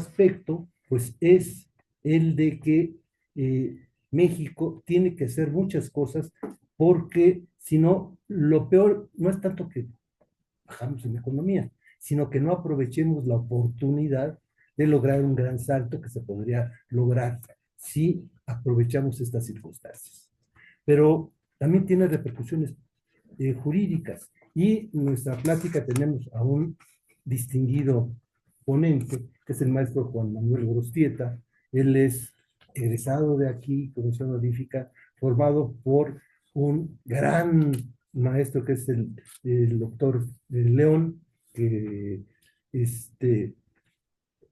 aspecto, pues es el de que México tiene que hacer muchas cosas porque si no, lo peor no es tanto que bajamos en economía, sino que no aprovechemos la oportunidad de lograr un gran salto que se podría lograr si aprovechamos estas circunstancias. Pero también tiene repercusiones jurídicas y en nuestra plática tenemos a un distinguido ponente, que es el maestro Juan Manuel Gorostieta. Él es egresado de aquí, comisión honorífica, formado por un gran maestro que es el doctor León, que este,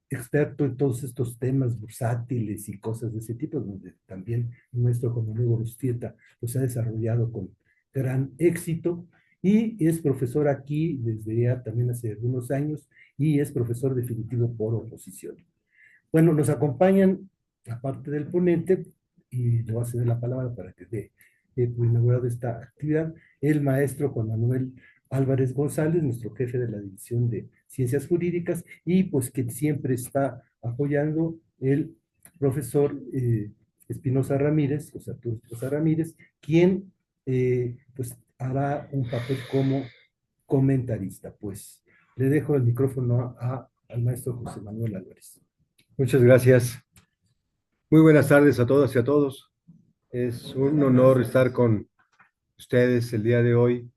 experto en todos estos temas bursátiles y cosas de ese tipo, donde también el maestro Juan Manuel Gorostieta pues, ha desarrollado con gran éxito y es profesor aquí desde ya también hace algunos años y es profesor definitivo por oposición. Bueno, nos acompañan, aparte del ponente, y le voy a ceder la palabra para que dé por inaugurado esta actividad, el maestro Juan Manuel Álvarez González, nuestro jefe de la División de Ciencias Jurídicas, y pues que siempre está apoyando el profesor Espinosa Ramírez, José Arturo Espinosa Ramírez, quien pues hará un papel como comentarista. Pues le dejo el micrófono al maestro José Manuel Álvarez. Muchas gracias. Muy buenas tardes a todas y a todos. Es un honor estar con ustedes el día de hoy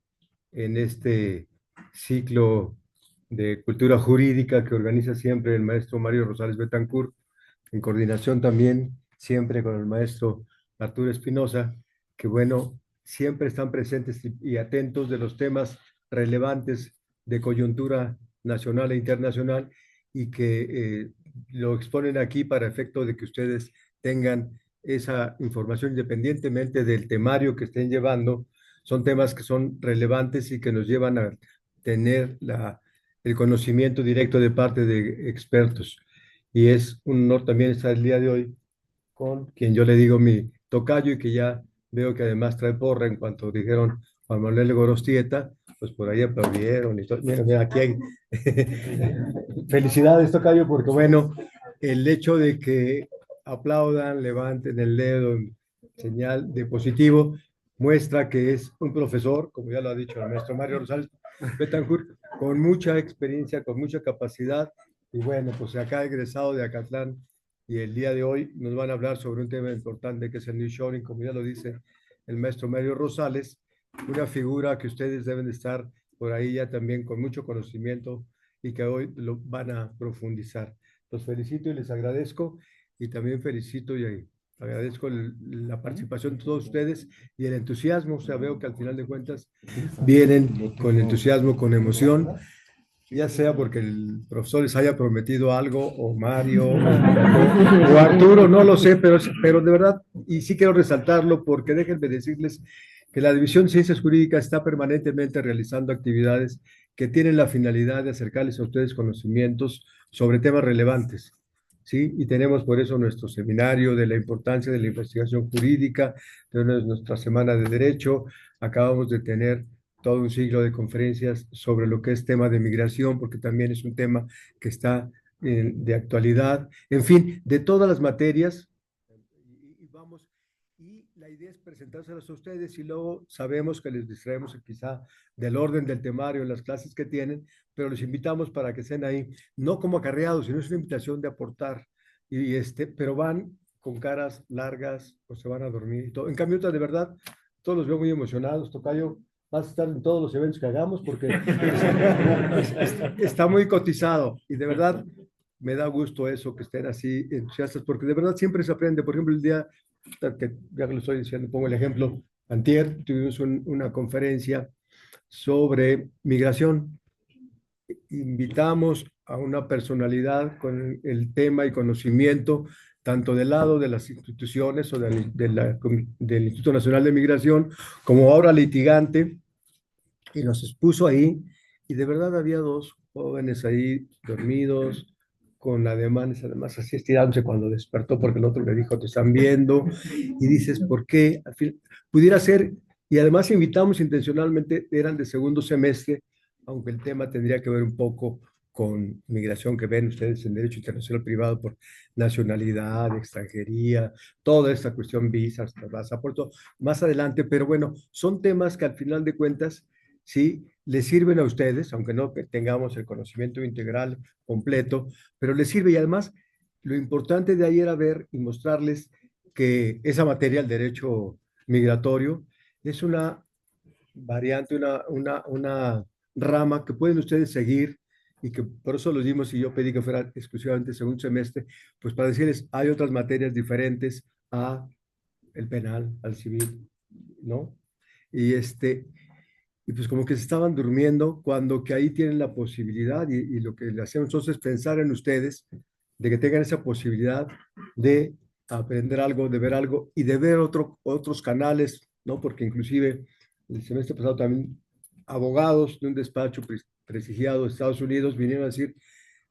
en este ciclo de cultura jurídica que organiza siempre el maestro Mario Rosales Betancourt, en coordinación también siempre con el maestro Arturo Espinosa, que bueno, siempre están presentes y atentos de los temas relevantes de coyuntura nacional e internacional y que lo exponen aquí para efecto de que ustedes tengan esa información independientemente del temario que estén llevando. Son temas que son relevantes y que nos llevan a tener el conocimiento directo de parte de expertos. Y es un honor también estar el día de hoy con quien yo le digo mi tocayo y que ya veo que además trae porra en cuanto dijeron Juan Manuel Gorostieta, pues por ahí aplaudieron y todo. Mira, mira, aquí hay felicidades, tocayo, porque bueno, el hecho de que aplaudan, levanten el dedo en señal de positivo, muestra que es un profesor, como ya lo ha dicho el maestro Mario Rosales Betancourt, con mucha experiencia, con mucha capacidad, y bueno, pues acá egresado de Acatlán, y el día de hoy nos van a hablar sobre un tema importante que es el nearshoring, como ya lo dice el maestro Mario Rosales, una figura que ustedes deben de estar por ahí ya también con mucho conocimiento y que hoy lo van a profundizar. Los felicito y les agradezco y también felicito y agradezco la participación de todos ustedes y el entusiasmo. O sea, veo que al final de cuentas vienen con entusiasmo, con emoción, ya sea porque el profesor les haya prometido algo, o Mario, o Arturo, no lo sé, pero de verdad, y sí quiero resaltarlo porque déjenme decirles que la División de Ciencias Jurídicas está permanentemente realizando actividades que tienen la finalidad de acercarles a ustedes conocimientos sobre temas relevantes. ¿Sí? Y tenemos por eso nuestro seminario de la importancia de la investigación jurídica, tenemos nuestra semana de derecho, acabamos de tener todo un siglo de conferencias sobre lo que es tema de migración, porque también es un tema que está de actualidad, en fin, de todas las materias, y vamos, y la idea es presentárselas a ustedes y luego sabemos que les distraemos quizá del orden del temario en las clases que tienen, pero los invitamos para que estén ahí, no como acarreados, sino es una invitación de aportar, pero van con caras largas o se van a dormir y todo. En cambio, de verdad, todos los veo muy emocionados, tocayo, vas a estar en todos los eventos que hagamos porque está muy cotizado y de verdad me da gusto eso, que estén así entusiastas, porque de verdad siempre se aprende. Por ejemplo, el día que ya que lo estoy diciendo, pongo el ejemplo, antier tuvimos una conferencia sobre migración. Invitamos a una personalidad con el tema y conocimiento tanto del lado de las instituciones o del Instituto Nacional de Migración, como ahora litigante, y nos expuso ahí, y de verdad había dos jóvenes ahí dormidos, con ademanes, además así estirándose cuando despertó, porque el otro le dijo, te están viendo, y dices, ¿por qué? Al fin, pudiera ser, y además invitamos intencionalmente, eran de segundo semestre, aunque el tema tendría que ver un poco con migración que ven ustedes en derecho internacional privado por nacionalidad, extranjería, toda esta cuestión, visas, pasaporte, más adelante, pero bueno, son temas que al final de cuentas, sí, les sirven a ustedes, aunque no tengamos el conocimiento integral completo, pero les sirve y además lo importante de ahí era ver y mostrarles que esa materia, el derecho migratorio, es una variante, una rama que pueden ustedes seguir y que por eso los dimos y yo pedí que fuera exclusivamente segundo semestre, pues para decirles, hay otras materias diferentes a el penal, al civil, ¿no? Y y pues como que se estaban durmiendo cuando que ahí tienen la posibilidad y lo que le hacemos entonces es pensar en ustedes, de que tengan esa posibilidad de aprender algo, de ver algo y de ver otros canales, ¿no? Porque inclusive el semestre pasado también abogados de un despacho prestigiado de Estados Unidos vinieron a decir,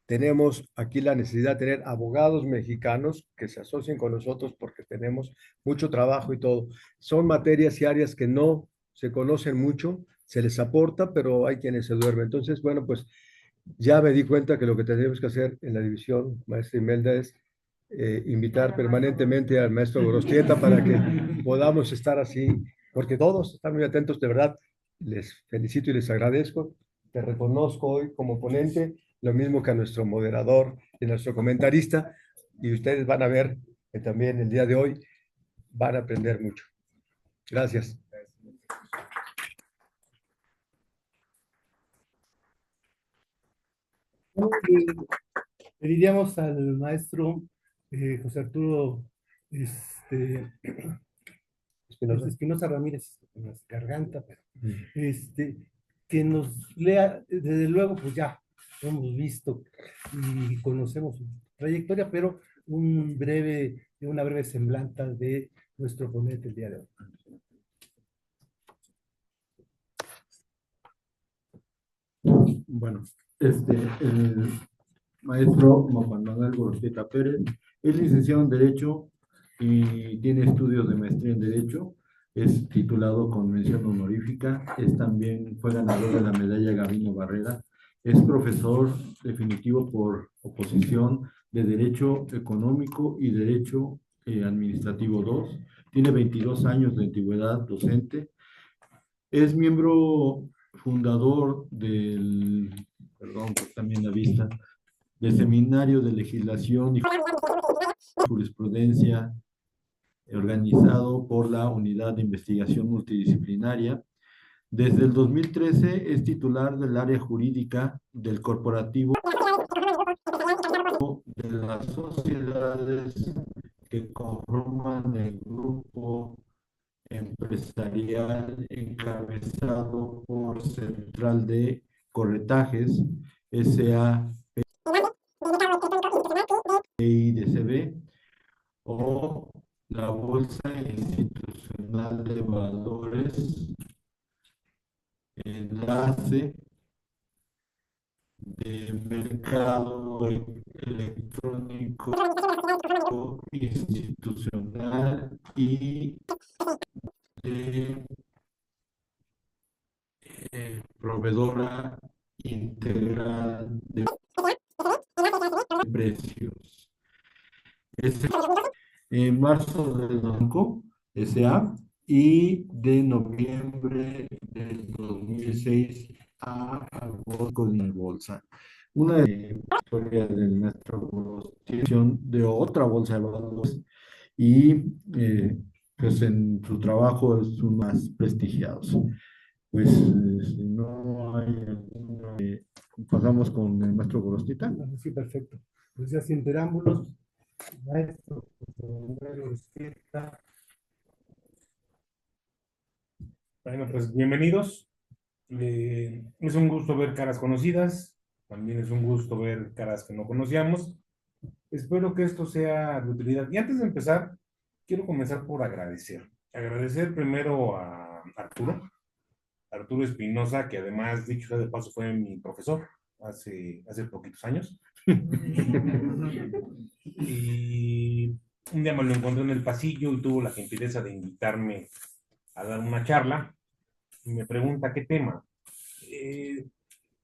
tenemos aquí la necesidad de tener abogados mexicanos que se asocien con nosotros porque tenemos mucho trabajo y todo. Son materias y áreas que no se conocen mucho, se les aporta, pero hay quienes se duermen. Entonces, bueno, pues ya me di cuenta que lo que tenemos que hacer en la división, maestra Imelda, es invitar permanentemente al maestro Gorostieta para que podamos estar así, porque todos están muy atentos, de verdad. Les felicito y les agradezco. Te reconozco hoy como ponente, lo mismo que a nuestro moderador y nuestro comentarista, y ustedes van a ver que también el día de hoy van a aprender mucho. Gracias. Pediríamos al maestro José Arturo Espinosa. Espinosa Ramírez, en la garganta, pero, que nos lea, desde luego, pues ya lo hemos visto y conocemos su trayectoria, pero una breve semblanza de nuestro ponente el día de hoy. Bueno, el maestro Juan Manuel Gorostieta Pérez es licenciado en Derecho y tiene estudios de maestría en Derecho. Es titulado con mención honorífica. Fue ganador de la medalla Gavino Barrera. Es profesor definitivo por oposición de Derecho Económico y Derecho Administrativo 2. Tiene 22 años de antigüedad docente. Es miembro fundador perdón, también la vista, del Seminario de Legislación y Jurisprudencia, organizado por la Unidad de Investigación Multidisciplinaria. Desde el 2013 es titular del área jurídica del corporativo de las sociedades que conforman el grupo empresarial encabezado por Central de Corretajes, SAPIDCB, o la Bolsa Institucional de Valores, enlace de mercado electrónico institucional y de proveedora integral de precios. En marzo del 2005, S.A. y de noviembre del 2006 a agosto de la bolsa. Una historia de nuestra constitución de otra bolsa de valores y pues en su trabajo es uno más prestigiados. Pues si no hay alguna, pasamos con el maestro Gorostita. Sí, perfecto. Pues ya sin preámbulos, maestro, bueno, pues bienvenidos. Es un gusto ver caras conocidas, también es un gusto ver caras que no conocíamos. Espero que esto sea de utilidad. Y antes de empezar, quiero comenzar por agradecer. Agradecer primero a Arturo Espinosa, que además, dicho sea de paso, fue mi profesor hace poquitos años. Y un día me lo encontré en el pasillo y tuvo la gentileza de invitarme a dar una charla y me pregunta qué tema.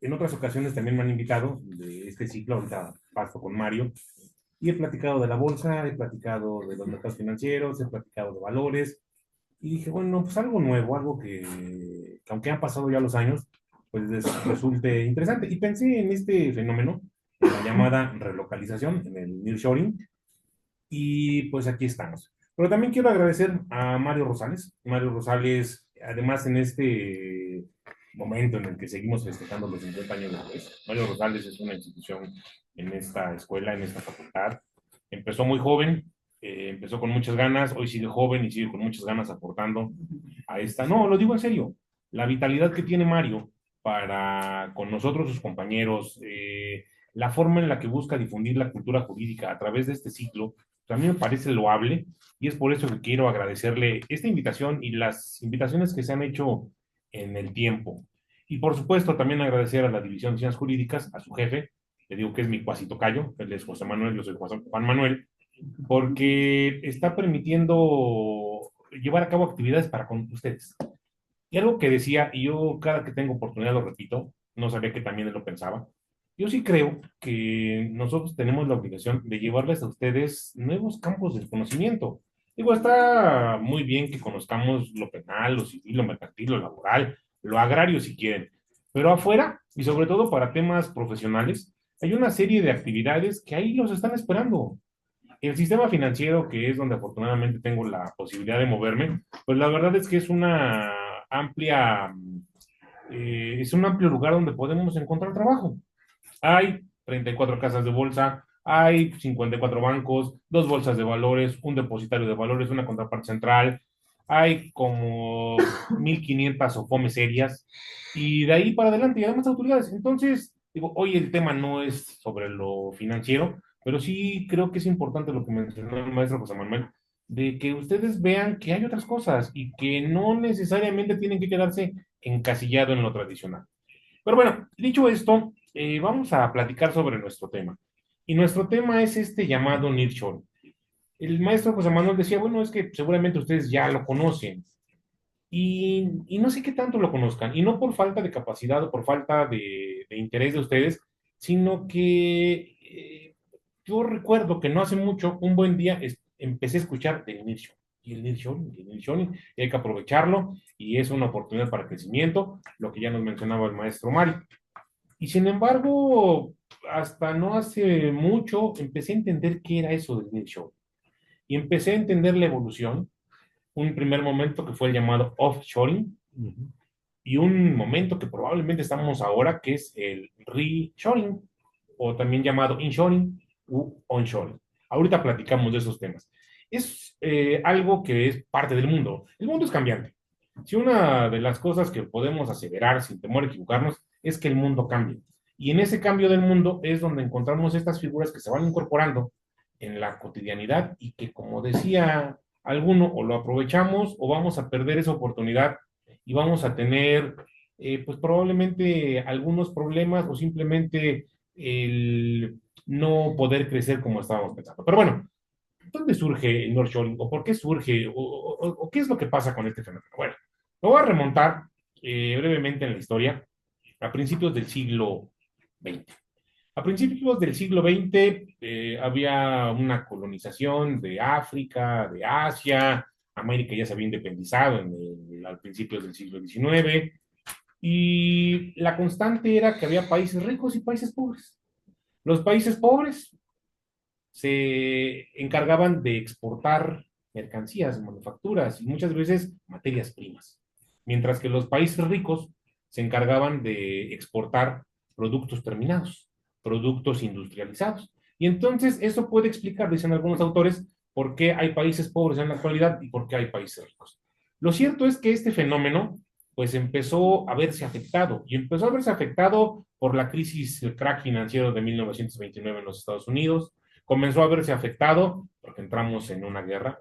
en otras ocasiones también me han invitado de este ciclo, ahorita paso con Mario, y he platicado de la bolsa, he platicado de los mercados financieros, he platicado de valores, y dije, bueno, pues algo nuevo, algo que aunque han pasado ya los años, pues resulte interesante. Y pensé en este fenómeno, en la llamada relocalización, en el nearshoring, y pues aquí estamos. Pero también quiero agradecer a Mario Rosales. Mario Rosales, además en este momento en el que seguimos festejando los 50 años después, Mario Rosales es una institución en esta escuela, en esta facultad. Empezó muy joven, empezó con muchas ganas, hoy sigue joven y sigue con muchas ganas aportando a esta. No, lo digo en serio, la vitalidad que tiene Mario para con nosotros, sus compañeros, la forma en la que busca difundir la cultura jurídica a través de este ciclo, a mí me parece loable y es por eso que quiero agradecerle esta invitación y las invitaciones que se han hecho en el tiempo. Y por supuesto también agradecer a la División de Ciencias Jurídicas, a su jefe, le digo que es mi cuasi tocayo, él es José Manuel, yo soy Juan Manuel, porque está permitiendo llevar a cabo actividades para con ustedes. Y algo que decía, y yo cada que tengo oportunidad lo repito, no sabía que también él lo pensaba, yo sí creo que nosotros tenemos la obligación de llevarles a ustedes nuevos campos del conocimiento. Digo, está muy bien que conozcamos lo penal, lo civil, lo mercantil, lo laboral, lo agrario si quieren, pero afuera, y sobre todo para temas profesionales, hay una serie de actividades que ahí los están esperando. El sistema financiero, que es donde afortunadamente tengo la posibilidad de moverme, pues la verdad es que es una amplia, es un amplio lugar donde podemos encontrar trabajo. Hay 34 casas de bolsa, hay 54 bancos, dos bolsas de valores, un depositario de valores, una contraparte central, hay como 1,500 OFOMES serias, y de ahí para adelante, y además autoridades. Entonces, digo, hoy el tema no es sobre lo financiero, pero sí creo que es importante lo que mencionó el maestro José Manuel, de que ustedes vean que hay otras cosas y que no necesariamente tienen que quedarse encasillado en lo tradicional. Pero bueno, dicho esto, vamos a platicar sobre nuestro tema. Y nuestro tema es este llamado nearshoring. El maestro José Manuel decía, bueno, es que seguramente ustedes ya lo conocen. Y no sé qué tanto lo conozcan. Y no por falta de capacidad o por falta de interés de ustedes, sino que yo recuerdo que no hace mucho, un buen día, empecé a escuchar del nearshoring. Y el nearshoring, y hay que aprovecharlo, y es una oportunidad para crecimiento, lo que ya nos mencionaba el maestro Mario. Y sin embargo, hasta no hace mucho empecé a entender qué era eso del nearshoring. Y empecé a entender la evolución. Un primer momento que fue el llamado offshoring y un momento que probablemente estamos ahora que es el reshoring o también llamado inshoring u onshoring. Ahorita platicamos de esos temas. Es algo que es parte del mundo. El mundo es cambiante. Si una de las cosas que podemos aseverar sin temor a equivocarnos es que el mundo cambia. Y en ese cambio del mundo es donde encontramos estas figuras que se van incorporando en la cotidianidad y que, como decía alguno, o lo aprovechamos o vamos a perder esa oportunidad y vamos a tener, pues probablemente algunos problemas o simplemente el no poder crecer como estábamos pensando. Pero bueno, ¿dónde surge el North ¿O por qué surge? ¿O qué es lo que pasa con este fenómeno? Bueno, lo voy a remontar brevemente en la historia a principios del siglo XX. A principios del siglo XX había una colonización de África, de Asia, América ya se había independizado a principios del siglo XIX, y la constante era que había países ricos y países pobres. Los países pobres se encargaban de exportar mercancías, manufacturas y muchas veces materias primas, mientras que los países ricos se encargaban de exportar productos terminados, productos industrializados. Y entonces eso puede explicar, dicen algunos autores, por qué hay países pobres en la actualidad y por qué hay países ricos. Lo cierto es que este fenómeno pues empezó a verse afectado y empezó a verse afectado por la crisis, el crack financiero de 1929 en los Estados Unidos, comenzó a verse afectado porque entramos en una guerra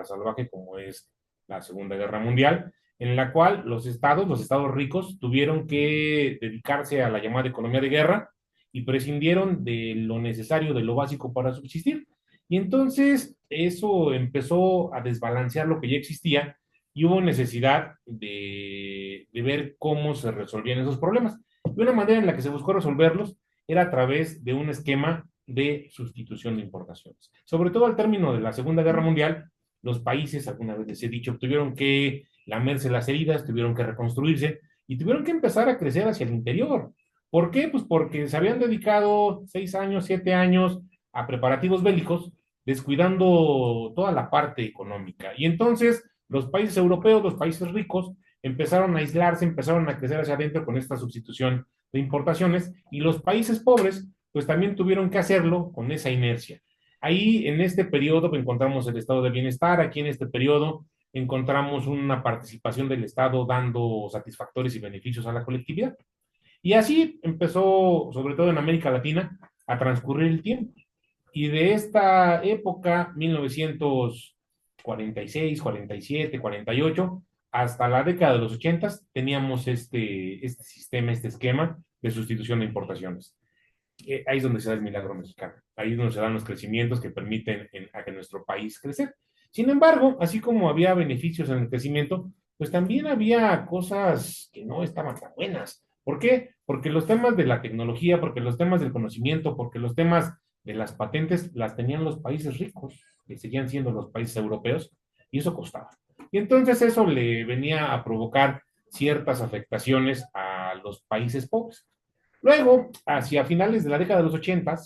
salvaje como es la Segunda Guerra Mundial, en la cual los estados ricos tuvieron que dedicarse a la llamada economía de guerra y prescindieron de lo necesario, de lo básico para subsistir. Y entonces eso empezó a desbalancear lo que ya existía y hubo necesidad de ver cómo se resolvían esos problemas. Y una manera en la que se buscó resolverlos era a través de un esquema de sustitución de importaciones. Sobre todo al término de la Segunda Guerra Mundial, los países, alguna vez les he dicho, tuvieron que lamerse las heridas, tuvieron que reconstruirse y tuvieron que empezar a crecer hacia el interior. ¿Por qué? Pues porque se habían dedicado 6 años, 7 años a preparativos bélicos, descuidando toda la parte económica. Y entonces los países europeos, los países ricos, empezaron a aislarse, empezaron a crecer hacia adentro con esta sustitución de importaciones, y los países pobres pues también tuvieron que hacerlo con esa inercia. Ahí en este periodo encontramos el estado de bienestar, aquí en este periodo encontramos una participación del Estado dando satisfactores y beneficios a la colectividad. Y así empezó, sobre todo en América Latina, a transcurrir el tiempo. Y de esta época, 1946, 47, 48, hasta la década de los 80, teníamos este sistema, este esquema de sustitución de importaciones. Ahí es donde se da el milagro mexicano. Ahí es donde se dan los crecimientos que permiten a que nuestro país crecer. Sin embargo, así como había beneficios en el crecimiento, pues también había cosas que no estaban tan buenas. ¿Por qué? Porque los temas de la tecnología, porque los temas del conocimiento, porque los temas de las patentes las tenían los países ricos, que seguían siendo los países europeos, y eso costaba. Y entonces eso le venía a provocar ciertas afectaciones a los países pobres. Luego, hacia finales de la década de los 80,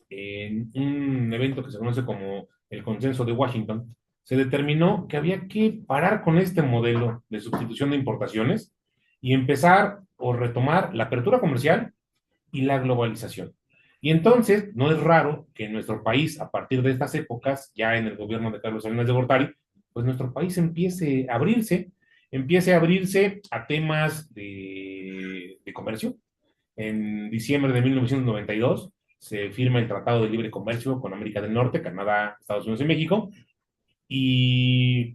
en un evento que se conoce como el Consenso de Washington, se determinó que había que parar con este modelo de sustitución de importaciones y empezar o retomar la apertura comercial y la globalización. Y entonces, no es raro que en nuestro país, a partir de estas épocas, ya en el gobierno de Carlos Salinas de Gortari, pues nuestro país empiece a abrirse a temas de comercio. En diciembre de 1992 se firma el Tratado de Libre Comercio con América del Norte, Canadá, Estados Unidos y México, y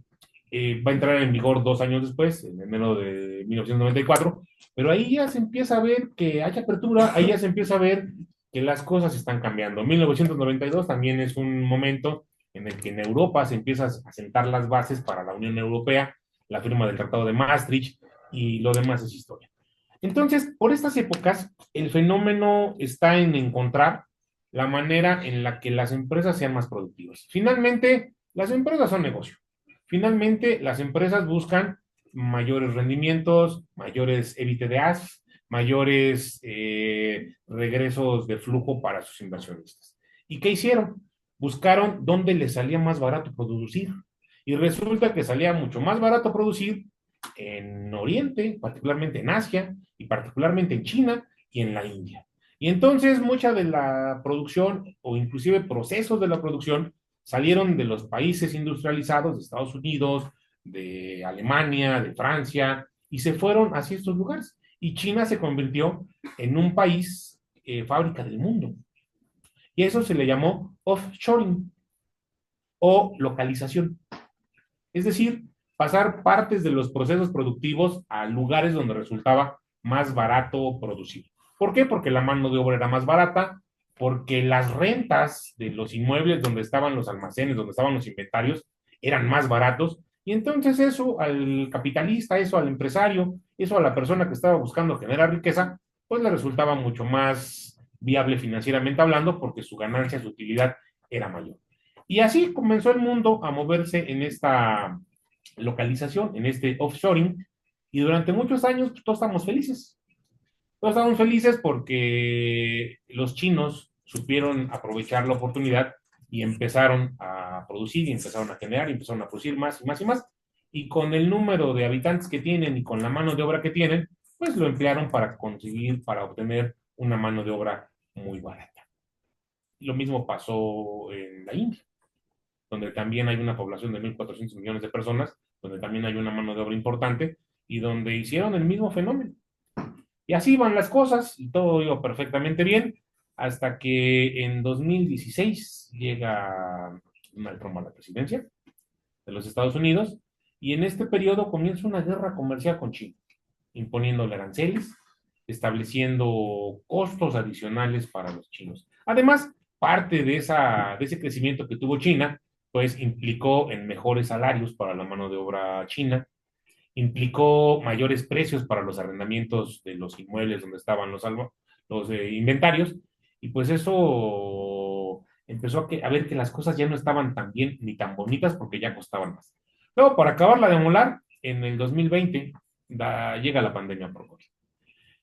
va a entrar en vigor 2 años después, en enero de 1994, pero ahí ya se empieza a ver que hay apertura, ahí ya se empieza a ver que las cosas están cambiando. 1992 también es un momento en el que en Europa se empiezan a sentar las bases para la Unión Europea, la firma del Tratado de Maastricht, y lo demás es historia. Entonces, por estas épocas, el fenómeno está en encontrar la manera en la que las empresas sean más productivas. Finalmente, las empresas son negocio. Finalmente, las empresas buscan mayores rendimientos, mayores EBITDAs, mayores regresos de flujo para sus inversionistas. ¿Y qué hicieron? Buscaron dónde les salía más barato producir. Y resulta que salía mucho más barato producir en Oriente, particularmente en Asia, y particularmente en China y en la India. Y entonces mucha de la producción, o inclusive procesos de la producción, salieron de los países industrializados, de Estados Unidos, de Alemania, de Francia, y se fueron hacia estos lugares. Y China se convirtió en un país fábrica del mundo. Y eso se le llamó offshoring o localización. Es decir, pasar partes de los procesos productivos a lugares donde resultaba más barato producir. ¿Por qué? Porque la mano de obra era más barata, porque las rentas de los inmuebles donde estaban los almacenes, donde estaban los inventarios, eran más baratos, y entonces eso al capitalista, eso al empresario, eso a la persona que estaba buscando generar riqueza, pues le resultaba mucho más viable financieramente hablando, porque su ganancia, su utilidad era mayor. Y así comenzó el mundo a moverse en esta localización, en este offshoring, y durante muchos años pues, todos estamos felices. Todos estamos felices porque los chinos supieron aprovechar la oportunidad y empezaron a producir, y empezaron a generar, y empezaron a producir más y más y más. Y con el número de habitantes que tienen y con la mano de obra que tienen, pues lo emplearon para conseguir, para obtener una mano de obra muy barata. Lo mismo pasó en la India, donde también hay una población de 1.400 millones de personas, donde también hay una mano de obra importante, y donde hicieron el mismo fenómeno. Y así van las cosas, y todo iba perfectamente bien, hasta que en 2016 llega Donald Trump a la presidencia de los Estados Unidos, y en este periodo comienza una guerra comercial con China, imponiéndole aranceles, estableciendo costos adicionales para los chinos. Además, parte de ese crecimiento que tuvo China, pues implicó en mejores salarios para la mano de obra china, implicó mayores precios para los arrendamientos de los inmuebles donde estaban los inventarios, y pues eso empezó a ver que las cosas ya no estaban tan bien ni tan bonitas porque ya costaban más. Luego, para acabarla de molar, en el 2020 llega la pandemia por COVID.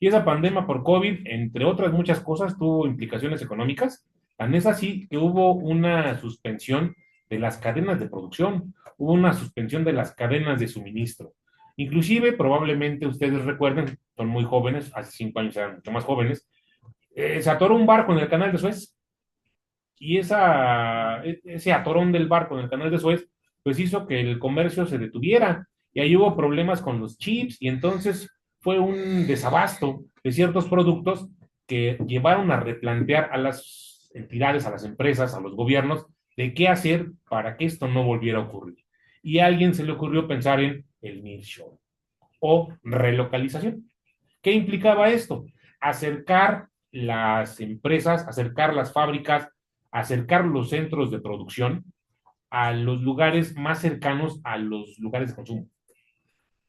Y esa pandemia por COVID, entre otras muchas cosas, tuvo implicaciones económicas. Tan es así que hubo una suspensión de las cadenas de producción, hubo una suspensión de las cadenas de suministro. Inclusive, probablemente ustedes recuerden, son muy jóvenes, hace 5 años eran mucho más jóvenes, se atoró un barco en el canal de Suez y ese atorón del barco en el canal de Suez, pues hizo que el comercio se detuviera y ahí hubo problemas con los chips y entonces fue un desabasto de ciertos productos que llevaron a replantear a las entidades, a las empresas, a los gobiernos, de qué hacer para que esto no volviera a ocurrir. Y a alguien se le ocurrió pensar en el nearshoring o relocalización. ¿Qué implicaba esto? Acercar las empresas, acercar las fábricas, acercar los centros de producción a los lugares más cercanos a los lugares de consumo.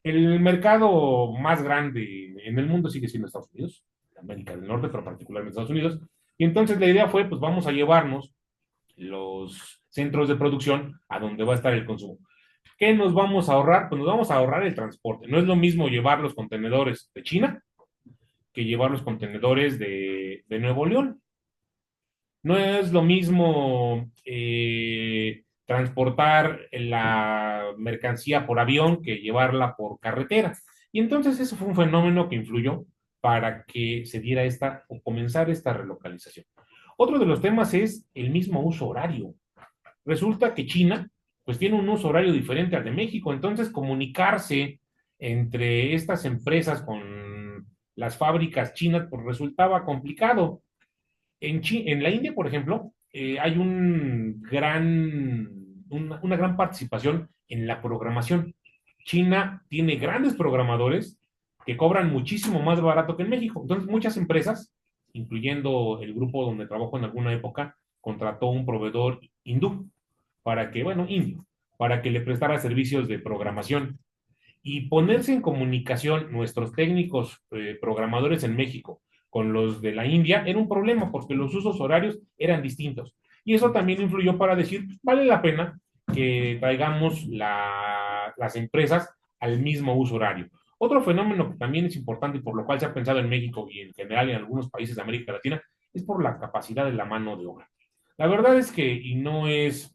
El mercado más grande en el mundo sigue siendo Estados Unidos, América del Norte, pero particularmente Estados Unidos. Y entonces la idea fue, pues vamos a llevarnos los centros de producción a donde va a estar el consumo. ¿Qué nos vamos a ahorrar? Pues nos vamos a ahorrar el transporte. No es lo mismo llevar los contenedores de China que llevar los contenedores de Nuevo León. No es lo mismo transportar la mercancía por avión que llevarla por carretera. Y entonces eso fue un fenómeno que influyó para que se diera esta o comenzar esta relocalización. Otro de los temas es el mismo uso horario. Resulta que China pues tiene un uso horario diferente al de México, entonces comunicarse entre estas empresas con las fábricas chinas pues resultaba complicado. En la India, por ejemplo, hay una gran participación en la programación. China tiene grandes programadores que cobran muchísimo más barato que en México. Entonces, muchas empresas, incluyendo el grupo donde trabajo en alguna época, contrató un proveedor hindú para que, bueno, indio, para que le prestara servicios de programación y ponerse en comunicación nuestros técnicos programadores en México con los de la India era un problema porque los usos horarios eran distintos. Y eso también influyó para decir, vale la pena que traigamos las empresas al mismo uso horario. Otro fenómeno que también es importante y por lo cual se ha pensado en México y en general en algunos países de América Latina es por la capacidad de la mano de obra. La verdad es que, y no es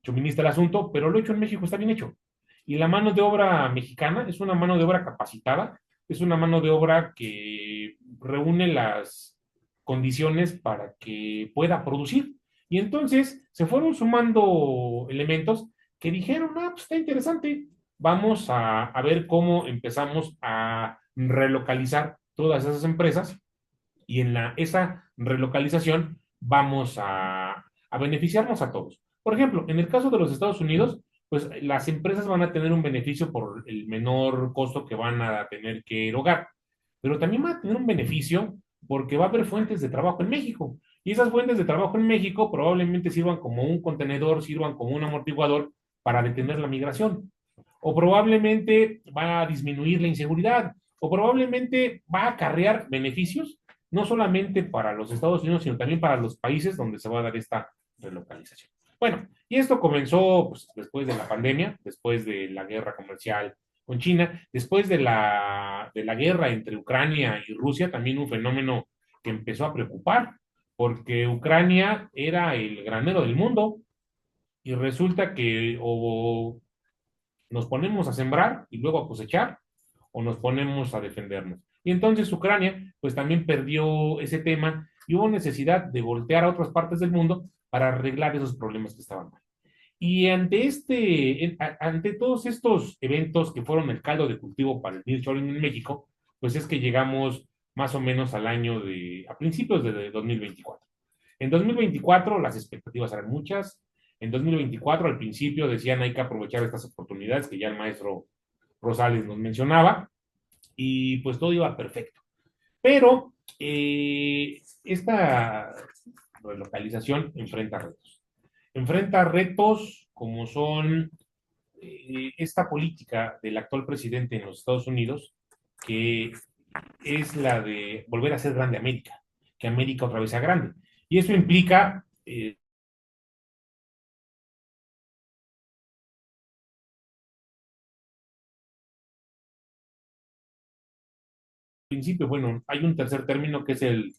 chauvinista el asunto, pero lo hecho en México está bien hecho. Y la mano de obra mexicana es una mano de obra capacitada, es una mano de obra que reúne las condiciones para que pueda producir. Y entonces se fueron sumando elementos que dijeron, ah, pues está interesante, vamos a ver cómo empezamos a relocalizar todas esas empresas y en esa relocalización vamos a beneficiarnos a todos. Por ejemplo, en el caso de los Estados Unidos, pues las empresas van a tener un beneficio por el menor costo que van a tener que erogar, pero también van a tener un beneficio porque va a haber fuentes de trabajo en México. Y esas fuentes de trabajo en México probablemente sirvan como un contenedor, sirvan como un amortiguador para detener la migración. O probablemente va a disminuir la inseguridad, o probablemente va a acarrear beneficios no solamente para los Estados Unidos, sino también para los países donde se va a dar esta relocalización. Bueno, y esto comenzó pues, después de la pandemia, después de la guerra comercial con China, después de la guerra entre Ucrania y Rusia, también un fenómeno que empezó a preocupar, porque Ucrania era el granero del mundo y resulta que o nos ponemos a sembrar y luego a cosechar, o nos ponemos a defendernos. Y entonces Ucrania, pues también perdió ese tema y hubo necesidad de voltear a otras partes del mundo para arreglar esos problemas que estaban mal. Y ante todos estos eventos que fueron el caldo de cultivo para el nearshoring en México, pues es que llegamos más o menos a principios de 2024. En 2024 las expectativas eran muchas. En 2024 al principio decían hay que aprovechar estas oportunidades que ya el maestro Rosales nos mencionaba y pues todo iba perfecto. Pero esta relocalización enfrenta retos. Enfrenta retos como son esta política del actual presidente en los Estados Unidos, que es la de volver a ser grande América, que América otra vez sea grande. Y eso implica principio, bueno, hay un tercer término que es el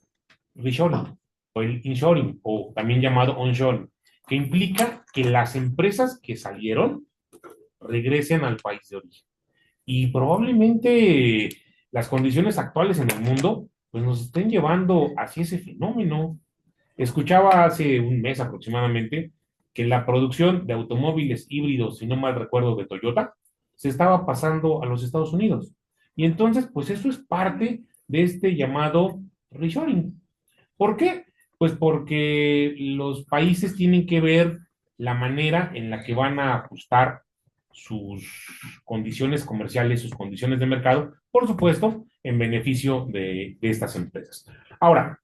reshoring o el inshoring, o también llamado onshoring, que implica que las empresas que salieron regresen al país de origen. Y probablemente las condiciones actuales en el mundo pues nos estén llevando hacia ese fenómeno. Escuchaba hace un mes aproximadamente que la producción de automóviles híbridos, si no mal recuerdo, de Toyota, se estaba pasando a los Estados Unidos. Y entonces, pues eso es parte de este llamado reshoring. ¿Por qué? Pues porque los países tienen que ver la manera en la que van a ajustar sus condiciones comerciales, sus condiciones de mercado, por supuesto, en beneficio de estas empresas. Ahora,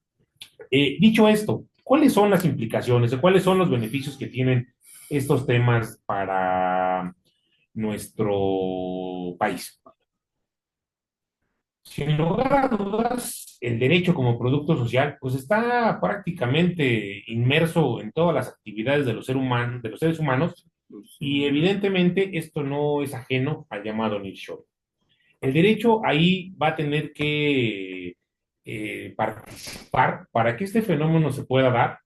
dicho esto, ¿cuáles son las implicaciones o cuáles son los beneficios que tienen estos temas para nuestro país? Sin lugar a dudas, el derecho como producto social, pues está prácticamente inmerso en todas las actividades de de los seres humanos, y evidentemente esto no es ajeno al llamado nearshoring. El derecho ahí va a tener que participar para que este fenómeno se pueda dar,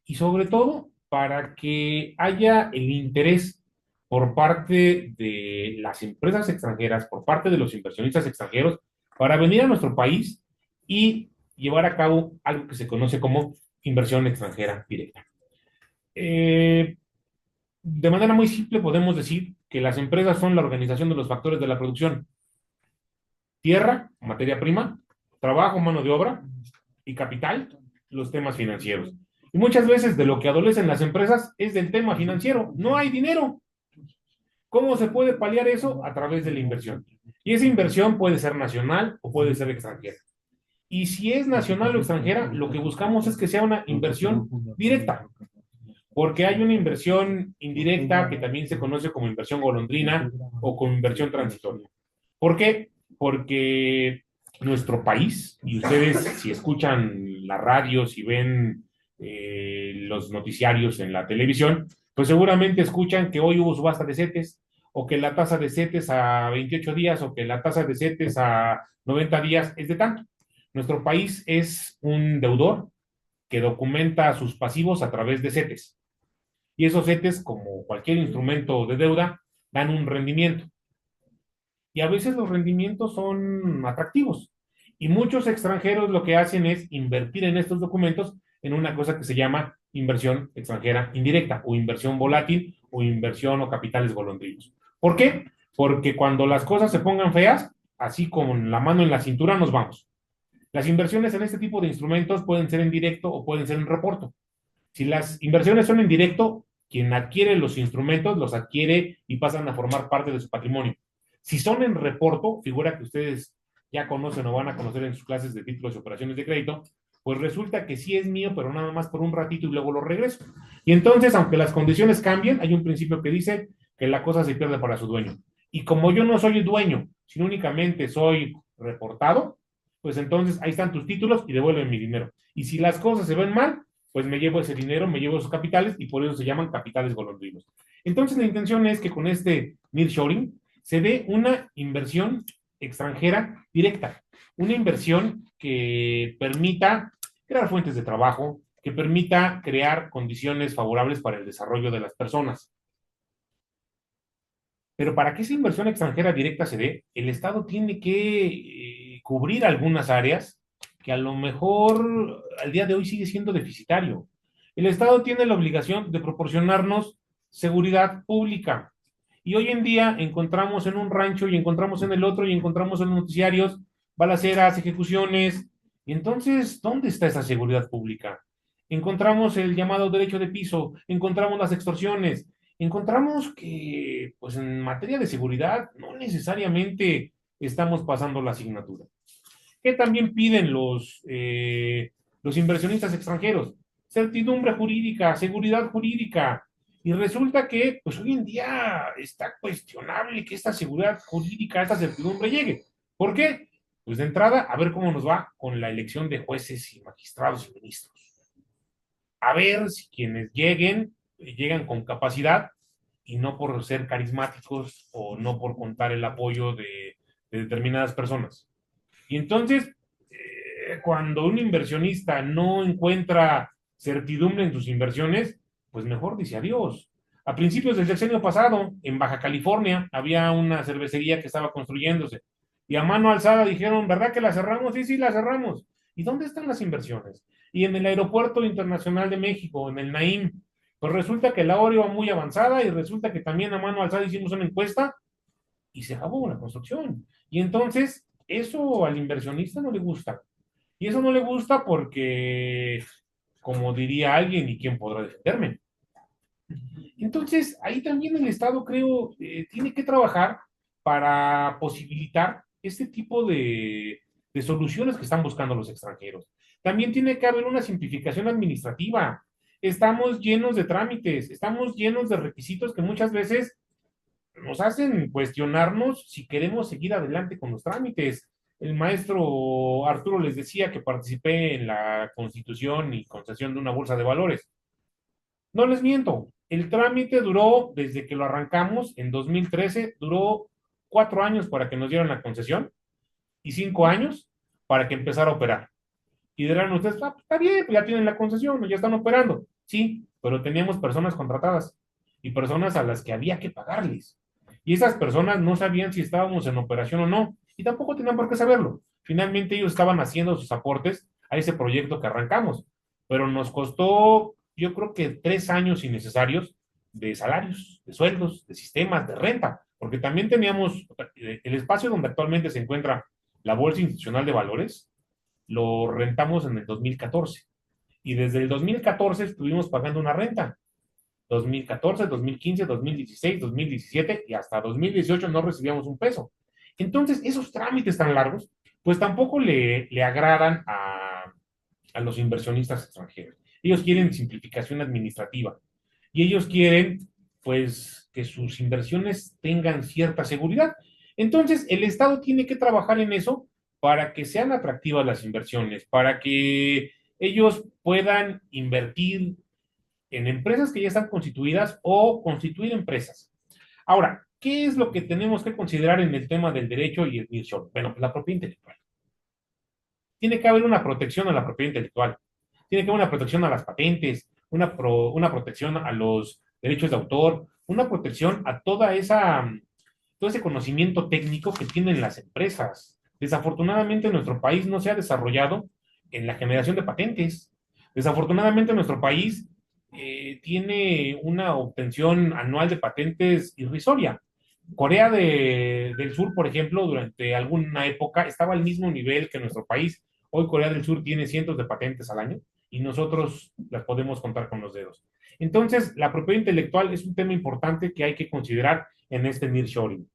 y sobre todo para que haya el interés por parte de las empresas extranjeras, por parte de los inversionistas extranjeros, para venir a nuestro país y llevar a cabo algo que se conoce como inversión extranjera directa. De manera muy simple podemos decir que las empresas son la organización de los factores de la producción: tierra, materia prima; trabajo, mano de obra; y capital, los temas financieros. Y muchas veces de lo que adolecen las empresas es del tema financiero. No hay dinero. ¿Cómo se puede paliar eso? A través de la inversión. Y esa inversión puede ser nacional o puede ser extranjera. Y si es nacional o extranjera, lo que buscamos es que sea una inversión directa, porque hay una inversión indirecta que también se conoce como inversión golondrina o como inversión transitoria. ¿Por qué? Porque nuestro país, y ustedes si escuchan la radio, si ven los noticiarios en la televisión, pues seguramente escuchan que hoy hubo subasta de CETES, o que la tasa de CETES a 28 días, o que la tasa de CETES a 90 días es de tanto. Nuestro país es un deudor que documenta sus pasivos a través de CETES. Y esos CETES, como cualquier instrumento de deuda, dan un rendimiento. Y a veces los rendimientos son atractivos. Y muchos extranjeros lo que hacen es invertir en estos documentos en una cosa que se llama inversión extranjera indirecta, o inversión volátil, o inversión o capitales golondrinos. ¿Por qué? Porque cuando las cosas se pongan feas, así con la mano en la cintura nos vamos. Las inversiones en este tipo de instrumentos pueden ser en directo o pueden ser en reporto. Si las inversiones son en directo, quien adquiere los instrumentos los adquiere y pasan a formar parte de su patrimonio. Si son en reporto, figura que ustedes ya conocen o van a conocer en sus clases de títulos y operaciones de crédito, pues resulta que sí es mío, pero nada más por un ratito y luego lo regreso. Y entonces, aunque las condiciones cambien, hay un principio que dice que la cosa se pierde para su dueño. Y como yo no soy el dueño, sino únicamente soy reportado, pues entonces ahí están tus títulos y devuelven mi dinero. Y si las cosas se ven mal, pues me llevo ese dinero, me llevo esos capitales, y por eso se llaman capitales golondrinos. Entonces la intención es que con este nearshoring se dé una inversión extranjera directa, una inversión que permita crear fuentes de trabajo, que permita crear condiciones favorables para el desarrollo de las personas. Pero para que esa inversión extranjera directa se dé, el Estado tiene que cubrir algunas áreas que a lo mejor al día de hoy sigue siendo deficitario. El Estado tiene la obligación de proporcionarnos seguridad pública. Y hoy en día encontramos en un rancho y encontramos en el otro y encontramos en los noticiarios balaceras, ejecuciones. Y entonces, ¿dónde está esa seguridad pública? Encontramos el llamado derecho de piso, encontramos las extorsiones, encontramos que, pues en materia de seguridad, no necesariamente estamos pasando la asignatura. ¿Qué también piden los inversionistas extranjeros? Certidumbre jurídica, seguridad jurídica. Y resulta que, pues hoy en día está cuestionable que esta seguridad jurídica, esta certidumbre llegue. ¿Por qué? Pues de entrada, a ver cómo nos va con la elección de jueces y magistrados y ministros. A ver si quienes lleguen, llegan con capacidad y no por ser carismáticos o no por contar el apoyo de determinadas personas. Y entonces, cuando un inversionista no encuentra certidumbre en sus inversiones, pues mejor dice adiós. A principios del sexenio pasado, en Baja California, había una cervecería que estaba construyéndose y a mano alzada dijeron, ¿verdad que la cerramos? Sí, sí, la cerramos. ¿Y dónde están las inversiones? Y en el Aeropuerto Internacional de México, en el Naim, pues resulta que la obra iba muy avanzada y resulta que también a mano alzada hicimos una encuesta y se acabó la construcción. Y entonces, eso al inversionista no le gusta. Y eso no le gusta porque, como diría alguien, ¿y quién podrá defenderme? Entonces, ahí también el Estado, creo, tiene que trabajar para posibilitar este tipo de soluciones que están buscando los extranjeros. También tiene que haber una simplificación administrativa. Estamos llenos de trámites, estamos llenos de requisitos que muchas veces nos hacen cuestionarnos si queremos seguir adelante con los trámites. El maestro Arturo les decía que participé en la constitución y concesión de una bolsa de valores. No les miento, el trámite duró, desde que lo arrancamos en 2013, duró 4 años para que nos dieran la concesión y 5 años para que empezara a operar. Y dirán ustedes, ah, pues está bien, pues ya tienen la concesión, ya están operando. Sí, pero teníamos personas contratadas y personas a las que había que pagarles. Y esas personas no sabían si estábamos en operación o no, y tampoco tenían por qué saberlo. Finalmente ellos estaban haciendo sus aportes a ese proyecto que arrancamos, pero nos costó, yo creo que 3 años innecesarios de salarios, de sueldos, de sistemas, de renta, porque también teníamos el espacio donde actualmente se encuentra la Bolsa Institucional de Valores, lo rentamos en el 2014 y desde el 2014 estuvimos pagando una renta. 2014, 2015, 2016, 2017 y hasta 2018 no recibíamos un peso. Entonces, esos trámites tan largos, pues tampoco le agradan a los inversionistas extranjeros. Ellos quieren simplificación administrativa y ellos quieren, pues, que sus inversiones tengan cierta seguridad. Entonces, el Estado tiene que trabajar en eso para que sean atractivas las inversiones, para que ellos puedan invertir en empresas que ya están constituidas o constituir empresas. Ahora, ¿qué es lo que tenemos que considerar en el tema del derecho y el nearshoring? Bueno, la propiedad intelectual. Tiene que haber una protección a la propiedad intelectual, tiene que haber una protección a las patentes, una protección a los derechos de autor, una protección a todo ese conocimiento técnico que tienen las empresas. Desafortunadamente, nuestro país no se ha desarrollado en la generación de patentes. Desafortunadamente, nuestro país tiene una obtención anual de patentes irrisoria. Del Sur, por ejemplo, durante alguna época estaba al mismo nivel que nuestro país. Hoy Corea del Sur tiene cientos de patentes al año y nosotros las podemos contar con los dedos. Entonces, la propiedad intelectual es un tema importante que hay que considerar en este nearshoring.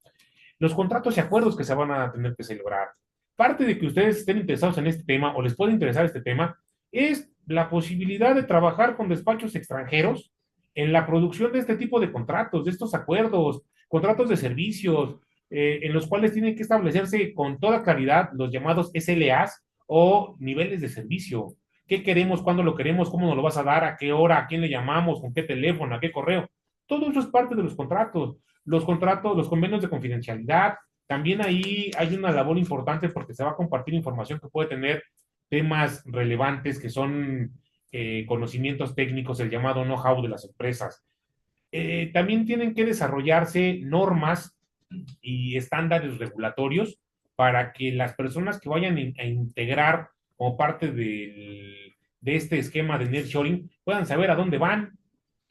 Los contratos y acuerdos que se van a tener que celebrar. Parte de que ustedes estén interesados en este tema o les pueda interesar este tema es la posibilidad de trabajar con despachos extranjeros en la producción de este tipo de contratos, de estos acuerdos, contratos de servicios, en los cuales tienen que establecerse con toda claridad los llamados SLAs o niveles de servicio. ¿Qué queremos? ¿Cuándo lo queremos? ¿Cómo nos lo vas a dar? ¿A qué hora? ¿A quién le llamamos? ¿Con qué teléfono? ¿A qué correo? Todo eso es parte de los contratos. Los contratos, los convenios de confidencialidad, también ahí hay una labor importante porque se va a compartir información que puede tener temas relevantes que son conocimientos técnicos, el llamado know-how de las empresas. También tienen que desarrollarse normas y estándares regulatorios para que las personas que vayan a integrar como parte de este esquema de nearshoring puedan saber a dónde van.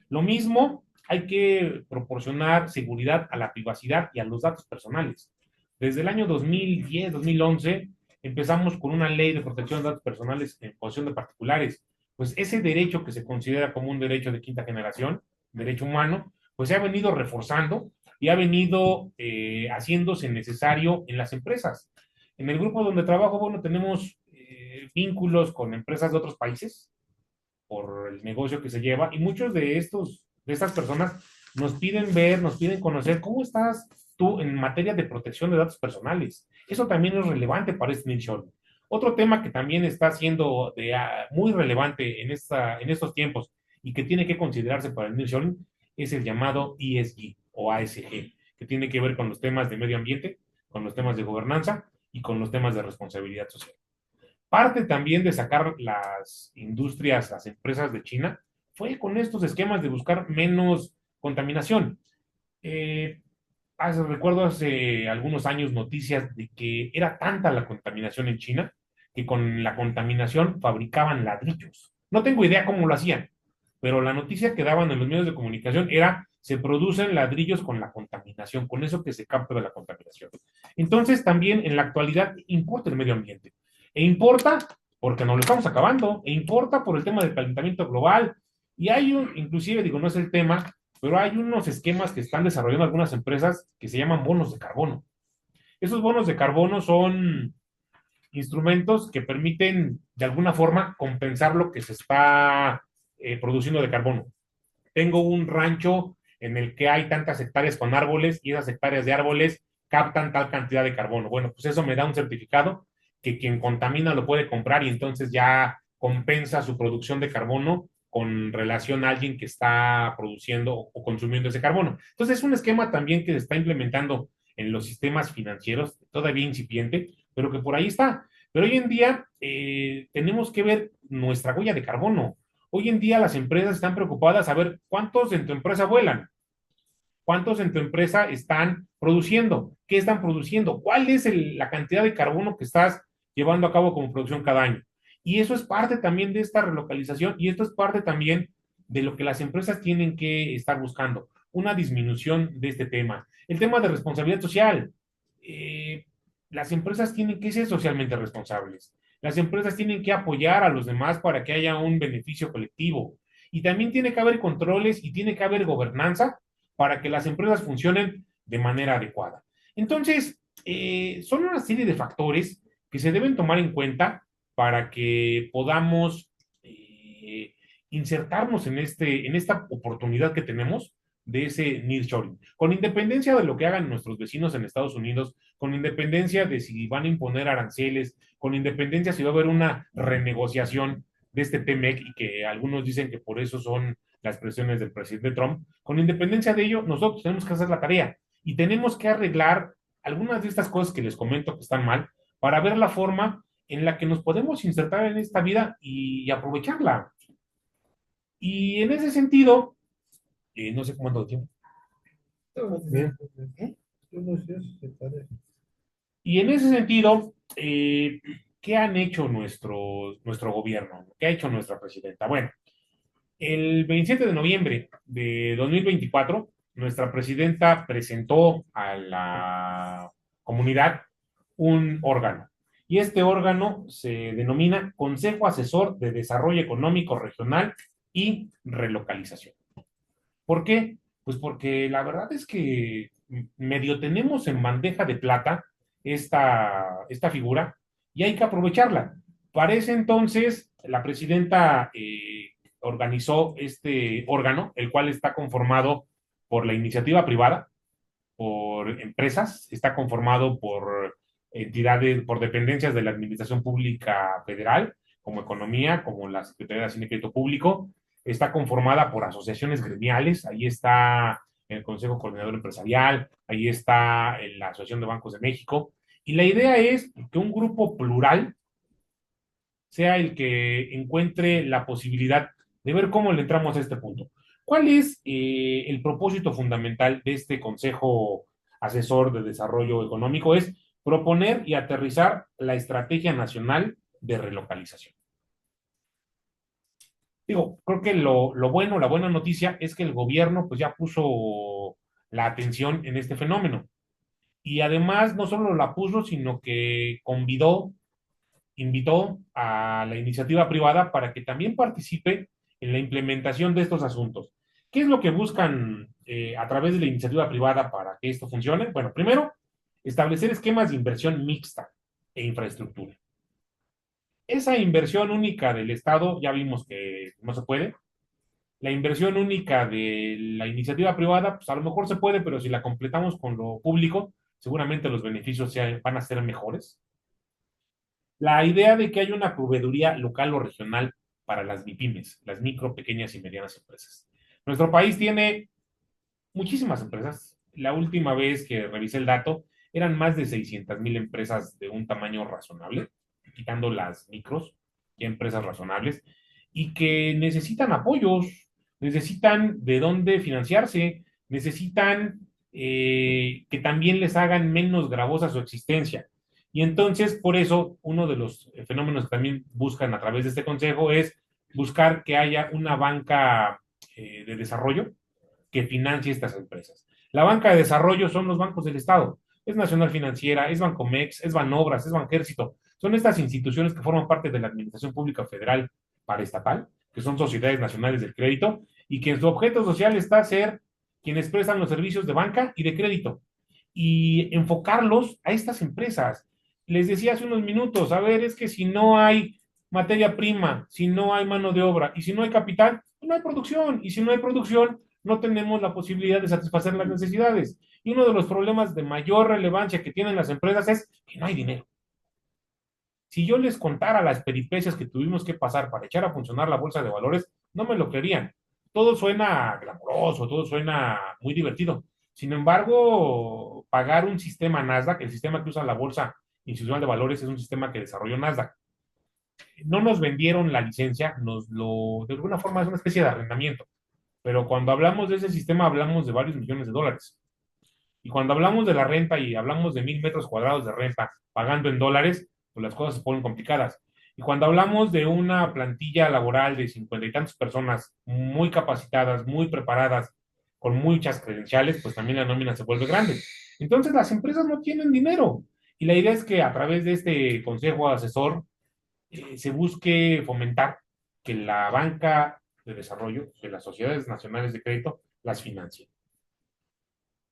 Lo mismo, hay que proporcionar seguridad a la privacidad y a los datos personales. Desde el año 2010, 2011, empezamos con una ley de protección de datos personales en posesión de particulares. Pues ese derecho que se considera como un derecho de quinta generación, derecho humano, pues se ha venido reforzando y ha venido haciéndose necesario en las empresas. En el grupo donde trabajo, bueno, tenemos vínculos con empresas de otros países por el negocio que se lleva y muchos de estos de estas personas nos piden ver, nos piden conocer cómo estás tú en materia de protección de datos personales. Eso también es relevante para este nearshoring. Otro tema que también está siendo muy relevante en estos tiempos y que tiene que considerarse para el nearshoring es el llamado ESG o ASG, que tiene que ver con los temas de medio ambiente, con los temas de gobernanza y con los temas de responsabilidad social. Parte también de sacar las industrias, las empresas de China, fue con estos esquemas de buscar menos contaminación. Recuerdo hace algunos años noticias de que era tanta la contaminación en China que con la contaminación fabricaban ladrillos. No tengo idea cómo lo hacían, pero la noticia que daban en los medios de comunicación era: se producen ladrillos con la contaminación, con eso que se capta de la contaminación. Entonces también en la actualidad importa el medio ambiente. E importa porque nos lo estamos acabando, e importa por el tema del calentamiento global. Y hay inclusive, digo, no es el tema, pero hay unos esquemas que están desarrollando algunas empresas que se llaman bonos de carbono. Esos bonos de carbono son instrumentos que permiten de alguna forma compensar lo que se está produciendo de carbono. Tengo un rancho en el que hay tantas hectáreas con árboles y esas hectáreas de árboles captan tal cantidad de carbono. Bueno, pues eso me da un certificado que quien contamina lo puede comprar y entonces ya compensa su producción de carbono con relación a alguien que está produciendo o consumiendo ese carbono. Entonces es un esquema también que se está implementando en los sistemas financieros, todavía incipiente, pero que por ahí está. Pero hoy en día tenemos que ver nuestra huella de carbono. Hoy en día las empresas están preocupadas a ver cuántos en tu empresa vuelan, cuántos en tu empresa están produciendo, qué están produciendo, cuál es la cantidad de carbono que estás llevando a cabo como producción cada año. Y eso es parte también de esta relocalización y esto es parte también de lo que las empresas tienen que estar buscando, una disminución de este tema. El tema de responsabilidad social. Las empresas tienen que ser socialmente responsables. Las empresas tienen que apoyar a los demás para que haya un beneficio colectivo. Y también tiene que haber controles y tiene que haber gobernanza para que las empresas funcionen de manera adecuada. Entonces, son una serie de factores que se deben tomar en cuenta para que podamos insertarnos en esta oportunidad que tenemos de ese nearshoring, con independencia de lo que hagan nuestros vecinos en Estados Unidos, con independencia de si van a imponer aranceles, con independencia si va a haber una renegociación de este TMEC y que algunos dicen que por eso son las presiones del presidente Trump. Con independencia de ello, nosotros tenemos que hacer la tarea y tenemos que arreglar algunas de estas cosas que les comento que están mal para ver la forma en la que nos podemos insertar en esta vida y aprovecharla. Y en ese sentido, no sé cómo ando de tiempo. Bien. Y en ese sentido, ¿qué han hecho nuestro gobierno? ¿Qué ha hecho nuestra presidenta? Bueno, el 27 de noviembre de 2024, nuestra presidenta presentó a la comunidad un órgano. Y este órgano se denomina Consejo Asesor de Desarrollo Económico Regional y Relocalización. ¿Por qué? Pues porque la verdad es que medio tenemos en bandeja de plata esta figura y hay que aprovecharla. Para ese entonces, la presidenta organizó este órgano, el cual está conformado por la iniciativa privada, por empresas, está conformado por entidades, por dependencias de la Administración Pública Federal, como Economía, como la Secretaría de Hacienda y Crédito Público, está conformada por asociaciones gremiales, ahí está el Consejo Coordinador Empresarial, ahí está la Asociación de Bancos de México, y la idea es que un grupo plural sea el que encuentre la posibilidad de ver cómo le entramos a este punto. ¿Cuál es el propósito fundamental de este Consejo Asesor de Desarrollo Económico? Es proponer y aterrizar la Estrategia Nacional de Relocalización. Digo, creo que la buena noticia es que el gobierno pues ya puso la atención en este fenómeno. Y además no solo la puso, sino que invitó a la iniciativa privada para que también participe en la implementación de estos asuntos. ¿Qué es lo que buscan a través de la iniciativa privada para que esto funcione? Bueno, primero, establecer esquemas de inversión mixta e infraestructura. Esa inversión única del Estado ya vimos que no se puede. La inversión única de la iniciativa privada, pues a lo mejor se puede, pero si la completamos con lo público, seguramente los beneficios van a ser mejores. La idea de que haya una proveeduría local o regional para las MIPIMES, las micro, pequeñas y medianas empresas. Nuestro país tiene muchísimas empresas. La última vez que revisé el dato, eran más de 600,000 empresas de un tamaño razonable, quitando las micros, ya empresas razonables, y que necesitan apoyos, necesitan de dónde financiarse, necesitan que también les hagan menos gravosa su existencia. Y entonces, por eso, uno de los fenómenos que también buscan a través de este consejo es buscar que haya una banca de desarrollo que financie estas empresas. La banca de desarrollo son los bancos del Estado. Es Nacional Financiera, es Bancomex, es Banobras, es Banjército. Son estas instituciones que forman parte de la Administración Pública Federal paraestatal, que son sociedades nacionales del crédito, y que en su objeto social está ser quienes prestan los servicios de banca y de crédito, y enfocarlos a estas empresas. Les decía hace unos minutos, a ver, es que si no hay materia prima, si no hay mano de obra y si no hay capital, no hay producción. Y si no hay producción, no tenemos la posibilidad de satisfacer las necesidades. Y uno de los problemas de mayor relevancia que tienen las empresas es que no hay dinero. Si yo les contara las peripecias que tuvimos que pasar para echar a funcionar la bolsa de valores, no me lo creerían. Todo suena glamoroso, todo suena muy divertido. Sin embargo, pagar un sistema Nasdaq, el sistema que usa la Bolsa Institucional de Valores, es un sistema que desarrolló Nasdaq. No nos vendieron la licencia, de alguna forma es una especie de arrendamiento. Pero cuando hablamos de ese sistema, hablamos de varios millones de dólares. Y cuando hablamos de la renta y hablamos de 1,000 metros cuadrados de renta pagando en dólares, pues las cosas se ponen complicadas. Y cuando hablamos de una plantilla laboral de 50 y tantas personas muy capacitadas, muy preparadas, con muchas credenciales, pues también la nómina se vuelve grande. Entonces las empresas no tienen dinero. Y la idea es que a través de este consejo asesor se busque fomentar que la banca de desarrollo, que las sociedades nacionales de crédito las financien.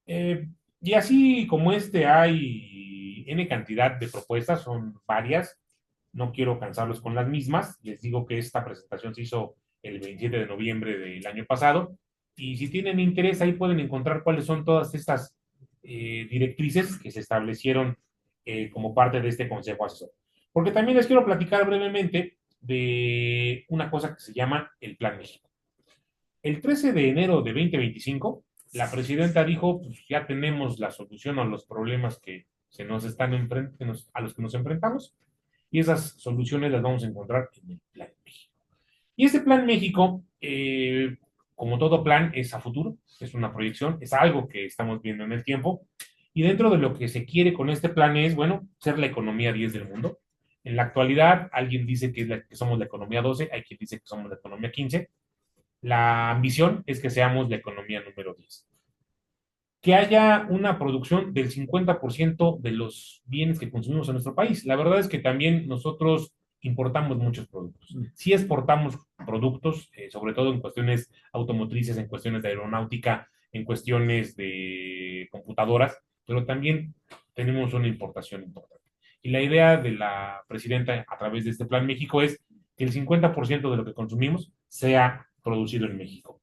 Y así como hay N cantidad de propuestas, son varias, no quiero cansarlos con las mismas, les digo que esta presentación se hizo el 27 de noviembre del año pasado, y si tienen interés ahí pueden encontrar cuáles son todas estas directrices que se establecieron como parte de este consejo asesor. Porque también les quiero platicar brevemente de una cosa que se llama el Plan México. El 13 de enero de 2025, la presidenta dijo, pues ya tenemos la solución a los problemas que se nos están a los que nos enfrentamos, y esas soluciones las vamos a encontrar en el Plan México. Y este Plan México, como todo plan, es a futuro, es una proyección, es algo que estamos viendo en el tiempo, y dentro de lo que se quiere con este plan es, bueno, ser la economía 10 del mundo. En la actualidad, alguien dice que somos la economía 12, hay quien dice que somos la economía 15. La ambición es que seamos la economía número 10. Que haya una producción del 50% de los bienes que consumimos en nuestro país. La verdad es que también nosotros importamos muchos productos. Sí exportamos productos, sobre todo en cuestiones automotrices, en cuestiones de aeronáutica, en cuestiones de computadoras, pero también tenemos una importación importante. Y la idea de la presidenta a través de este Plan México es que el 50% de lo que consumimos sea producido en México.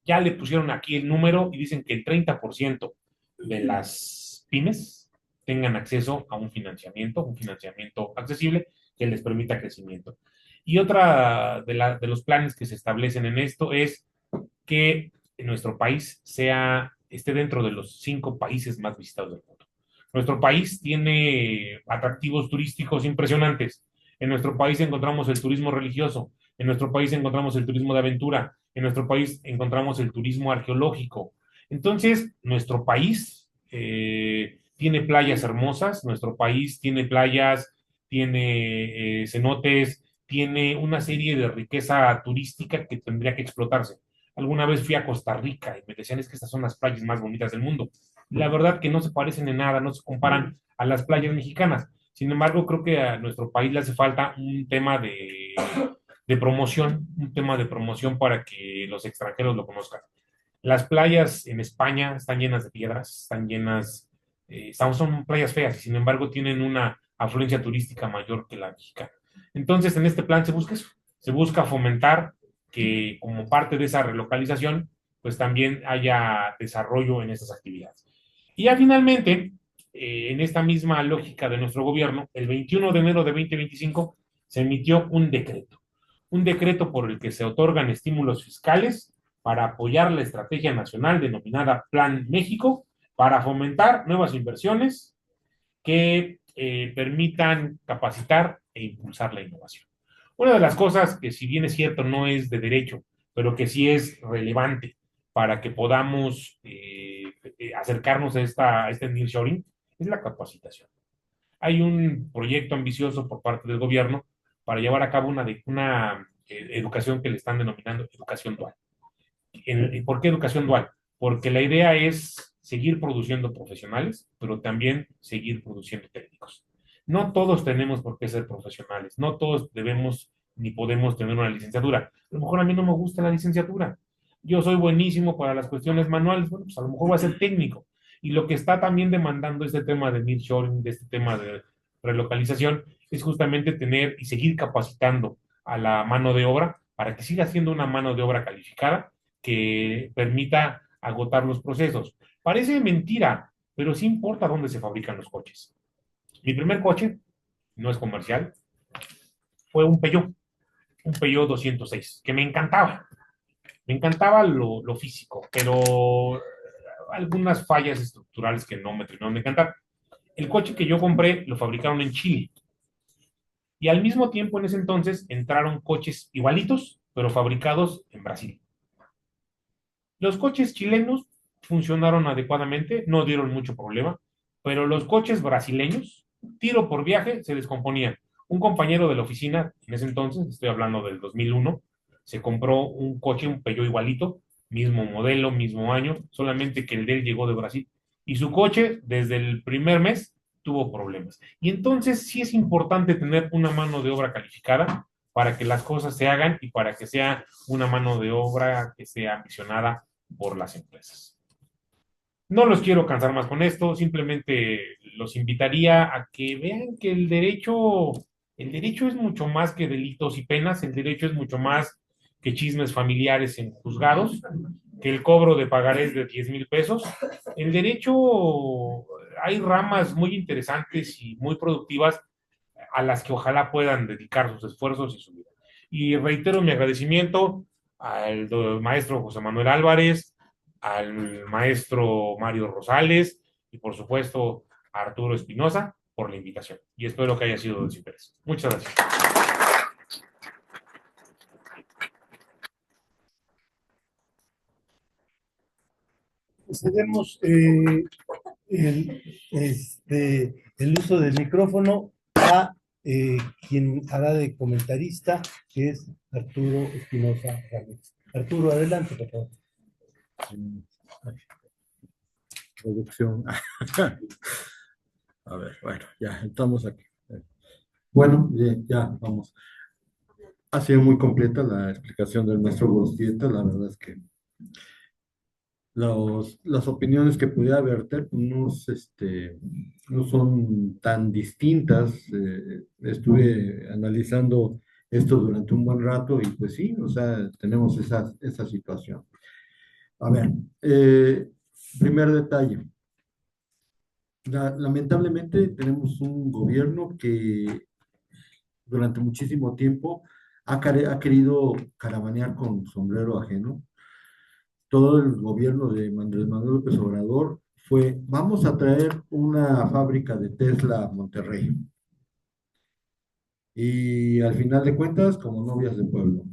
Ya le pusieron aquí el número y dicen que el 30% de las pymes tengan acceso a un financiamiento accesible que les permita crecimiento. Y otra de los planes que se establecen en esto es que nuestro país esté dentro de los 5 países más visitados del mundo. Nuestro país tiene atractivos turísticos impresionantes. En nuestro país encontramos el turismo religioso, en nuestro país encontramos el turismo de aventura, en nuestro país encontramos el turismo arqueológico. Entonces, nuestro país tiene playas hermosas, nuestro país tiene playas, tiene cenotes, tiene una serie de riqueza turística que tendría que explotarse. Alguna vez fui a Costa Rica y me decían, es que estas son las playas más bonitas del mundo. La verdad que no se parecen en nada, no se comparan a las playas mexicanas. Sin embargo, creo que a nuestro país le hace falta un tema de promoción, un tema de promoción para que los extranjeros lo conozcan. Las playas en España están llenas de piedras, están llenas, son playas feas y sin embargo tienen una afluencia turística mayor que la mexicana. Entonces, en este plan se busca eso, Se busca fomentar que como parte de esa relocalización, pues también haya desarrollo en estas actividades. Y ya finalmente, en esta misma lógica de nuestro gobierno, el 21 de enero de 2025 se emitió un decreto por el que se otorgan estímulos fiscales para apoyar la estrategia nacional denominada Plan México para fomentar nuevas inversiones que permitan capacitar e impulsar la innovación. Una de las cosas que, si bien es cierto, no es de derecho, pero que sí es relevante para que podamos acercarnos a este nearshoring, es la capacitación. Hay un proyecto ambicioso por parte del gobierno para llevar a cabo una educación que le están denominando educación dual. ¿Por qué educación dual? Porque la idea es seguir produciendo profesionales, pero también seguir produciendo técnicos. No todos tenemos por qué ser profesionales, no todos debemos ni podemos tener una licenciatura. A lo mejor a mí no me gusta la licenciatura. Yo soy buenísimo para las cuestiones manuales, bueno, pues a lo mejor voy a ser técnico. Y lo que está también demandando este tema de nearshoring, de este tema de relocalización, es justamente tener y seguir capacitando a la mano de obra para que siga siendo una mano de obra calificada que permita agotar los procesos. Parece mentira, pero sí importa dónde se fabrican los coches. Mi primer coche, no es comercial, fue un Peugeot 206, que me encantaba. Me encantaba lo físico, pero algunas fallas estructurales que no me terminaron de encantar. El coche que yo compré lo fabricaron en Chile. Y al mismo tiempo, en ese entonces, entraron coches igualitos, pero fabricados en Brasil. Los coches chilenos funcionaron adecuadamente, no dieron mucho problema, pero los coches brasileños, tiro por viaje, se descomponían. Un compañero de la oficina, en ese entonces, estoy hablando del 2001, se compró un coche, un Peugeot igualito, mismo modelo, mismo año, solamente que el de él llegó de Brasil. Y su coche, desde el primer mes, tuvo problemas. Y entonces sí es importante tener una mano de obra calificada para que las cosas se hagan y para que sea una mano de obra que sea ambicionada por las empresas. No los quiero cansar más con esto, simplemente los invitaría a que vean que el derecho es mucho más que delitos y penas, el derecho es mucho más que chismes familiares en juzgados, que el cobro de pagarés de 10,000 pesos. El derecho, hay ramas muy interesantes y muy productivas a las que ojalá puedan dedicar sus esfuerzos y su vida. Y reitero mi agradecimiento al maestro José Manuel Álvarez, al maestro Mario Rosales y por supuesto a Arturo Espinosa por la invitación. Y espero que haya sido de su interés. Muchas gracias. Cedemos el uso del micrófono a quien hará de comentarista, que es Arturo Espinosa Gálvez. Arturo, adelante, por favor. Producción. A ver, bueno, ya estamos aquí. Bueno, ya, vamos. Ha sido muy completa la explicación del maestro Gorostieta. La verdad es que las opiniones que pudiera verter no son tan distintas. Estuve analizando esto durante un buen rato y pues sí, o sea, tenemos esa situación. A ver, primer detalle. Lamentablemente tenemos un gobierno que durante muchísimo tiempo ha querido caravanear con sombrero ajeno. Todo el gobierno de Andrés Manuel López Obrador fue, vamos a traer una fábrica de Tesla a Monterrey. Y al final de cuentas, como novias de pueblo.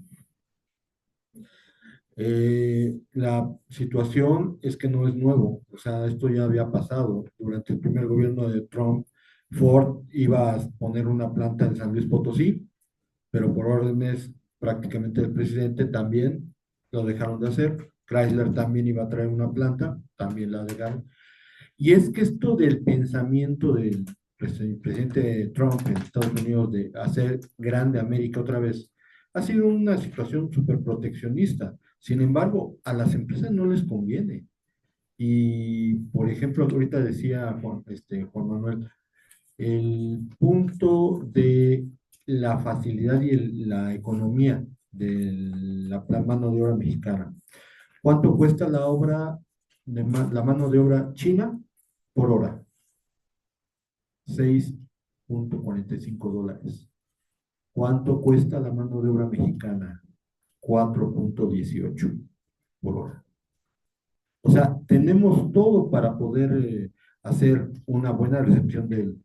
La situación es que no es nuevo, o sea, esto ya había pasado. Durante el primer gobierno de Trump, Ford iba a poner una planta en San Luis Potosí, pero por órdenes prácticamente del presidente también lo dejaron de hacer. Chrysler también iba a traer una planta, también la dejaron. Y es que esto del pensamiento del presidente Trump en Estados Unidos de hacer grande América otra vez, ha sido una situación súper proteccionista. Sin embargo, a las empresas no les conviene. Y, por ejemplo, ahorita decía Juan Manuel, el punto de la facilidad y la economía de la mano de obra mexicana. ¿Cuánto cuesta la obra la mano de obra china por hora? $6.45. ¿Cuánto cuesta la mano de obra mexicana? 4.18 por hora. O sea, tenemos todo para poder hacer una buena recepción del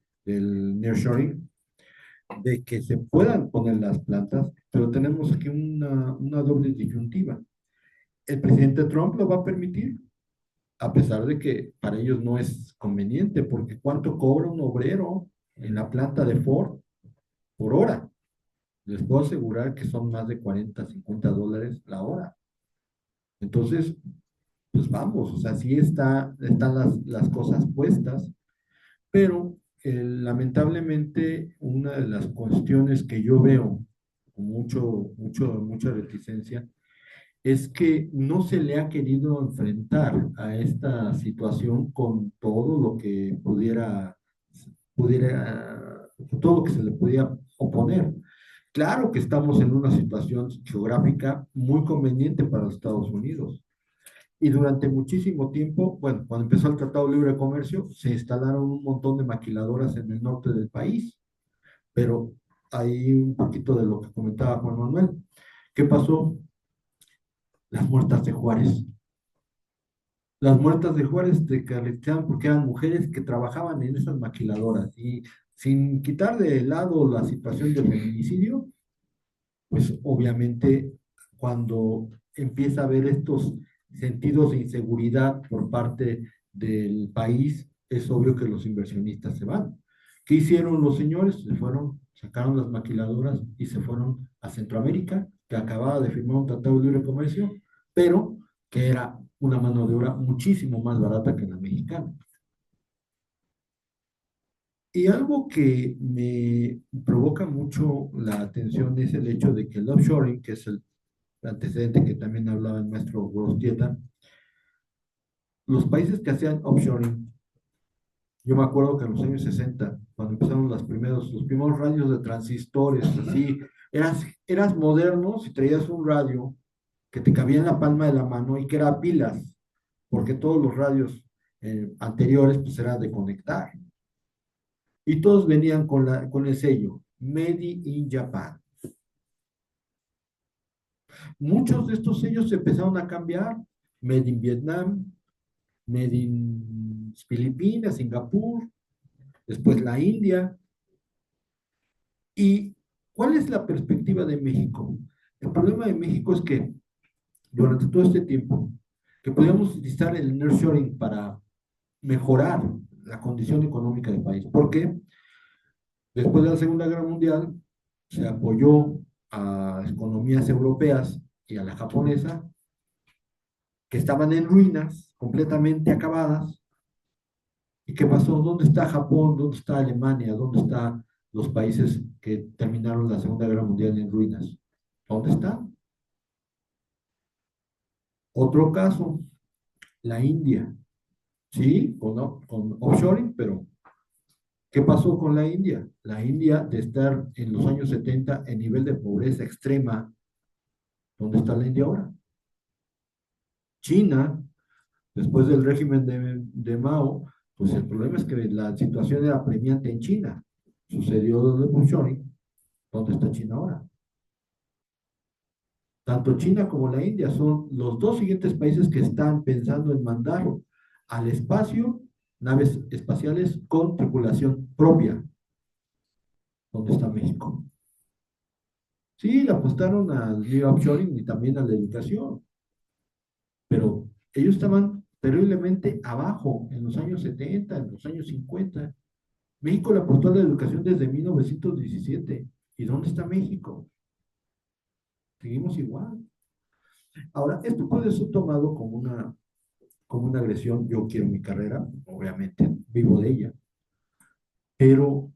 nearshoring, de que se puedan poner las plantas, pero tenemos aquí una doble disyuntiva. El presidente Trump lo va a permitir, a pesar de que para ellos no es conveniente, porque ¿cuánto cobra un obrero en la planta de Ford por hora? Les puedo asegurar que son más de 40, $50 la hora. Entonces, pues vamos, o sea, sí están las cosas puestas, pero lamentablemente una de las cuestiones que yo veo con mucha reticencia es que no se le ha querido enfrentar a esta situación con todo lo que todo lo que se le podía oponer. Claro que estamos en una situación geográfica muy conveniente para los Estados Unidos. Y durante muchísimo tiempo, bueno, cuando empezó el Tratado de Libre Comercio, se instalaron un montón de maquiladoras en el norte del país. Pero ahí un poquito de lo que comentaba Juan Manuel. ¿Qué pasó? Las muertas de Juárez. Las muertas de Juárez se caracterizaban porque eran mujeres que trabajaban en esas maquiladoras. Y sin quitar de lado la situación del feminicidio, pues obviamente cuando empieza a haber estos sentidos de inseguridad por parte del país, es obvio que los inversionistas se van. ¿Qué hicieron los señores? Se fueron, sacaron las maquiladoras y se fueron a Centroamérica, que acababa de firmar un tratado de libre comercio, pero que era una mano de obra muchísimo más barata que la mexicana. Y algo que me provoca mucho la atención es el hecho de que el offshoring, que es el antecedente que también hablaba el maestro Gorostieta, los países que hacían offshoring, yo me acuerdo que en los años 60, cuando empezaron los primeros radios de transistores, así, eras moderno si traías un radio que te cabía en la palma de la mano y que era pilas, porque todos los radios anteriores pues eran de conectar. Y todos venían con el sello Made in Japan. Muchos de estos sellos se empezaron a cambiar, Made in Vietnam, Made in Filipinas, Singapur, después la India. ¿Y cuál es la perspectiva de México? El problema de México es que durante todo este tiempo, que podíamos utilizar el nearshoring para mejorar la condición económica del país. ¿Por qué? Después de la Segunda Guerra Mundial, se apoyó a economías europeas y a la japonesa, que estaban en ruinas, completamente acabadas. ¿Y qué pasó? ¿Dónde está Japón? ¿Dónde está Alemania? ¿Dónde están los países que terminaron la Segunda Guerra Mundial en ruinas? ¿Dónde están? Otro caso, la India. Sí, con offshoring, pero ¿qué pasó con la India? La India, de estar en los años 70 en nivel de pobreza extrema, ¿dónde está la India ahora? China, después del régimen de Mao, pues el problema es que la situación era apremiante en China. Sucedió lo de offshoring. ¿Dónde está China ahora? Tanto China como la India son los dos siguientes países que están pensando en mandar al espacio naves espaciales con tripulación propia. ¿Dónde está México? Sí, le apostaron al offshoring y también a la educación, pero ellos estaban terriblemente abajo en los años 70, en los años 50. México le apostó a la educación desde 1917. ¿Y dónde está México? Seguimos igual. Ahora, esto puede ser tomado como una agresión. Yo quiero mi carrera, obviamente, vivo de ella, pero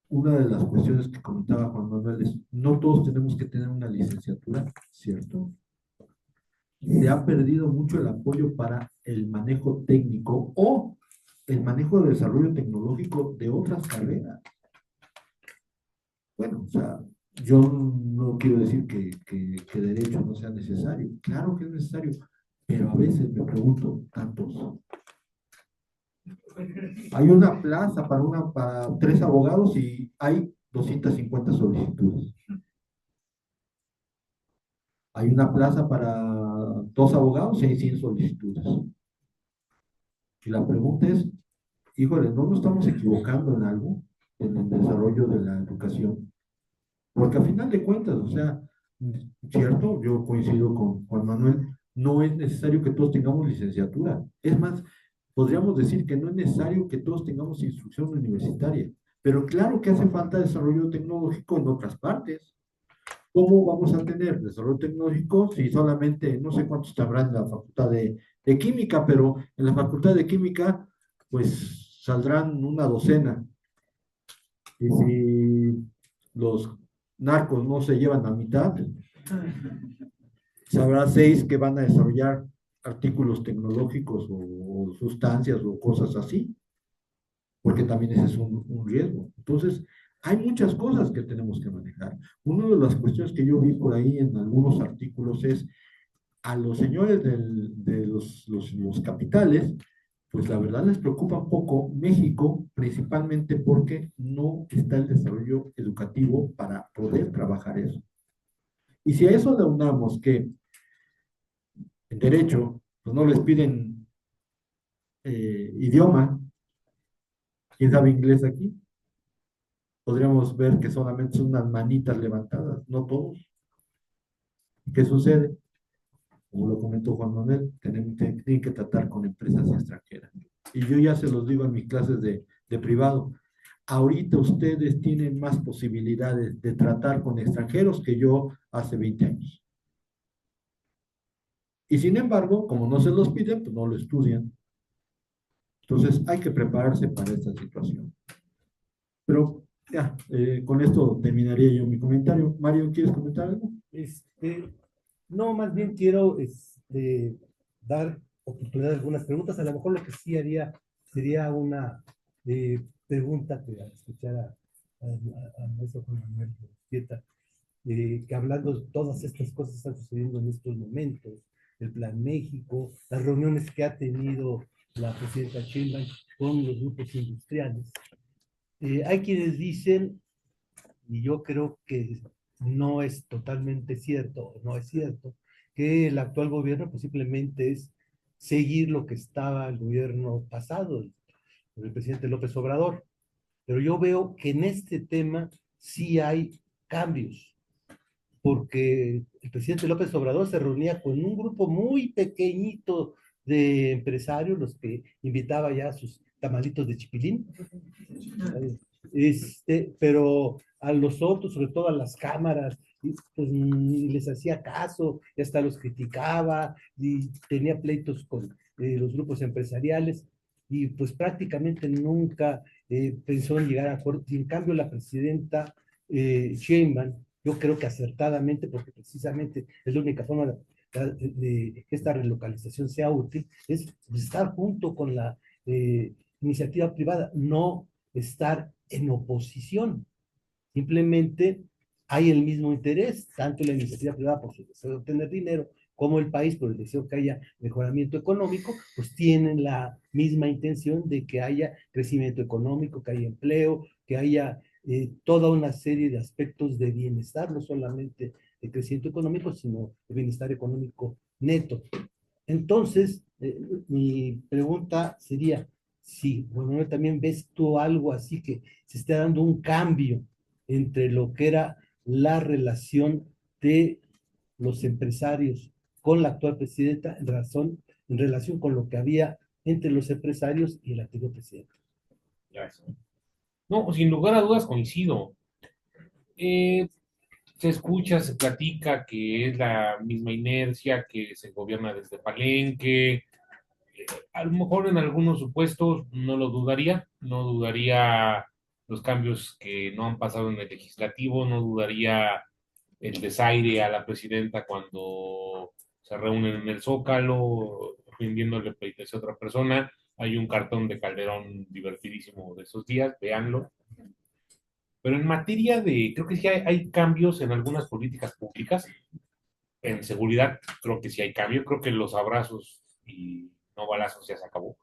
una de las cuestiones que comentaba Juan Manuel es, no todos tenemos que tener una licenciatura, ¿cierto? Se ha perdido mucho el apoyo para el manejo técnico o el manejo de desarrollo tecnológico de otras carreras. Bueno, sea, yo no quiero decir que derecho no sea necesario. Claro que es necesario, pero a veces me pregunto, tantos. Hay una plaza para 3 abogados y hay 250 solicitudes. Hay una plaza para 2 abogados y hay 100 solicitudes. Y la pregunta es, híjole, ¿no nos estamos equivocando en algo en el desarrollo de la educación? Porque a final de cuentas, o sea, cierto, yo coincido con Juan Manuel, no es necesario que todos tengamos licenciatura. Es más, podríamos decir que no es necesario que todos tengamos instrucción universitaria, pero claro que hace falta desarrollo tecnológico en otras partes. ¿Cómo vamos a tener desarrollo tecnológico si solamente, no sé cuántos habrá en la facultad de química, pero en la facultad de química, pues saldrán una docena? Y si los narcos no se llevan a mitad, habrá 6 que van a desarrollar artículos tecnológicos o sustancias o cosas así, porque también ese es un riesgo. Entonces, hay muchas cosas que tenemos que manejar. Una de las cuestiones que yo vi por ahí en algunos artículos es a los señores de los capitales, pues la verdad les preocupa un poco México, principalmente porque no está el desarrollo educativo para poder trabajar eso. Y si a eso le unamos que en derecho, pues no les piden idioma, ¿quién sabe inglés aquí? Podríamos ver que solamente son unas manitas levantadas, no todos. ¿Qué sucede? Como lo comentó Juan Manuel, tienen que tratar con empresas extranjeras. Y yo ya se los digo en mis clases de privado. Ahorita ustedes tienen más posibilidades de tratar con extranjeros que yo hace 20 años. Y sin embargo, como no se los piden, pues no lo estudian. Entonces hay que prepararse para esta situación. Pero ya, con esto terminaría yo mi comentario. Mario, ¿quieres comentar algo? No, más bien quiero dar oportunidad a algunas preguntas. A lo mejor lo que sí haría sería una pregunta que al escuchar a nuestro Juan Manuel Quieta, que hablando de todas estas cosas que están sucediendo en estos momentos, el Plan México, las reuniones que ha tenido la presidenta Sheinbaum con los grupos industriales. Hay quienes dicen, y yo creo que no es totalmente cierto, no es cierto, que el actual gobierno pues simplemente es seguir lo que estaba el gobierno pasado, el presidente López Obrador. Pero yo veo que en este tema sí hay cambios, porque el presidente López Obrador se reunía con un grupo muy pequeñito de empresarios, los que invitaba ya a sus tamalitos de chipilín, pero a los otros, sobre todo a las cámaras, pues ni les hacía caso, y hasta los criticaba, y tenía pleitos con los grupos empresariales, y pues prácticamente nunca pensó en llegar a acuerdo. Y en cambio la presidenta Sheinbaum, yo creo que acertadamente, porque precisamente es la única forma de que esta relocalización sea útil, es estar junto con la iniciativa privada, no estar en oposición. Simplemente hay el mismo interés, tanto la iniciativa privada por su deseo de obtener dinero, como el país por el deseo que haya mejoramiento económico, pues tienen la misma intención de que haya crecimiento económico, que haya empleo, que haya toda una serie de aspectos de bienestar, no solamente de crecimiento económico, sino de bienestar económico neto. Entonces, mi pregunta sería, si, bueno, también ves tú algo así que se esté dando un cambio entre lo que era la relación de los empresarios con la actual presidenta en relación con lo que había entre los empresarios y el anterior presidente. No, sin lugar a dudas coincido. Eh, Se escucha, se platica que es la misma inercia, que se gobierna desde Palenque. A lo mejor en algunos supuestos no lo dudaría, no dudaría los cambios que no han pasado en el legislativo, no dudaría el desaire a la presidenta cuando se reúnen en el Zócalo, rindiéndole pleitesía a otra persona. Hay un cartón de Calderón divertidísimo de esos días, véanlo. Pero en materia de, creo que sí hay cambios en algunas políticas públicas. En seguridad, creo que sí hay cambio. Creo que los abrazos y no balazos ya se acabó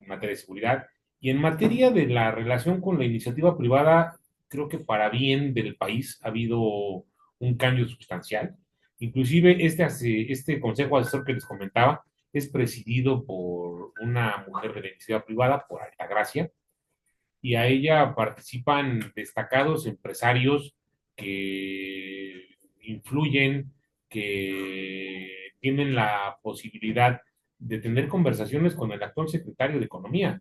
en materia de seguridad. Y en materia de la relación con la iniciativa privada, creo que para bien del país ha habido un cambio sustancial. Inclusive este consejo asesor que les comentaba es presidido por una mujer de la iniciativa privada, por Altagracia, y a ella participan destacados empresarios que influyen, que tienen la posibilidad de tener conversaciones con el actual secretario de Economía.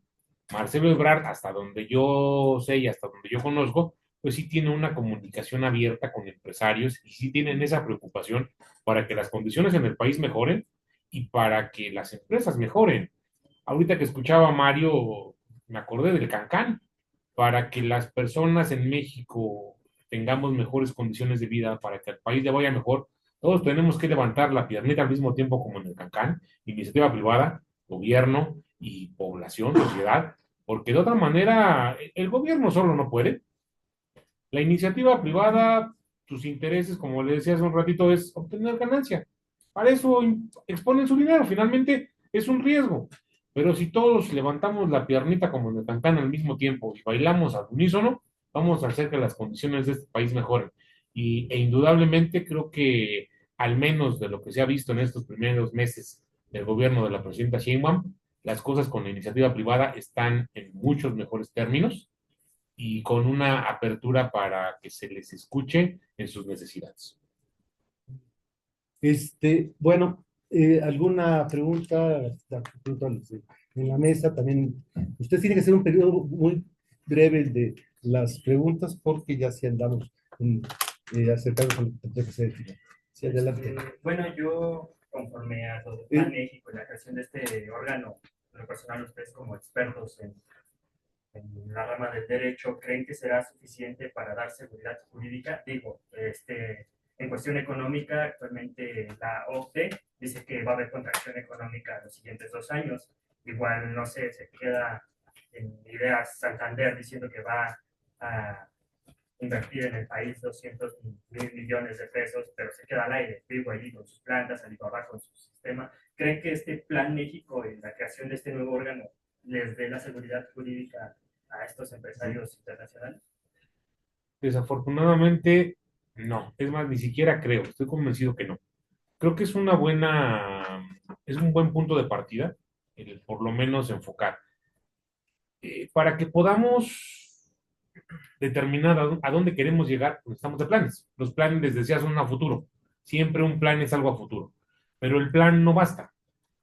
Marcelo Ebrard, hasta donde yo sé y hasta donde yo conozco, pues sí tiene una comunicación abierta con empresarios y sí tienen esa preocupación para que las condiciones en el país mejoren y para que las empresas mejoren. Ahorita que escuchaba a Mario, me acordé del Cancán. Para que las personas en México tengamos mejores condiciones de vida, para que al país le vaya mejor, todos tenemos que levantar la piernita al mismo tiempo como en el Cancán, iniciativa privada, gobierno y población, sociedad, porque de otra manera el gobierno solo no puede. La iniciativa privada, sus intereses, como le decía hace un ratito, es obtener ganancia. Para eso exponen su dinero, finalmente es un riesgo. Pero si todos levantamos la piernita como en el Cancán al mismo tiempo y bailamos al unísono, vamos a hacer que las condiciones de este país mejoren. E indudablemente creo que, al menos de lo que se ha visto en estos primeros meses del gobierno de la presidenta Sheinbaum, las cosas con la iniciativa privada están en muchos mejores términos y con una apertura para que se les escuche en sus necesidades. Bueno, ¿alguna pregunta? En la mesa también. Usted tiene que hacer un periodo muy breve de las preguntas porque ya si andamos acercando con lo que se define. Sí, adelante. Bueno, yo, conforme a lo de Plan México y la creación de este órgano, en lo personal, ustedes como expertos en la rama del derecho, ¿creen que será suficiente para dar seguridad jurídica? Digo, en cuestión económica, actualmente la OCDE dice que va a haber contracción económica en los siguientes 2 años. Igual, no sé, se queda en ideas Santander diciendo que va a invertir en el país 200.000 millones de pesos, pero se queda al aire, Vivo allí con sus plantas, Alibaba con su sistema. ¿Creen que este Plan México y la creación de este nuevo órgano les dé la seguridad jurídica a estos empresarios internacionales? Desafortunadamente, no. Es más, ni siquiera creo. Estoy convencido que no. Creo que es un buen punto de partida, el por lo menos enfocar. Para que podamos determinar a dónde queremos llegar, pues necesitamos de planes. Los planes, les decía, son a futuro. Siempre un plan es algo a futuro. Pero el plan no basta.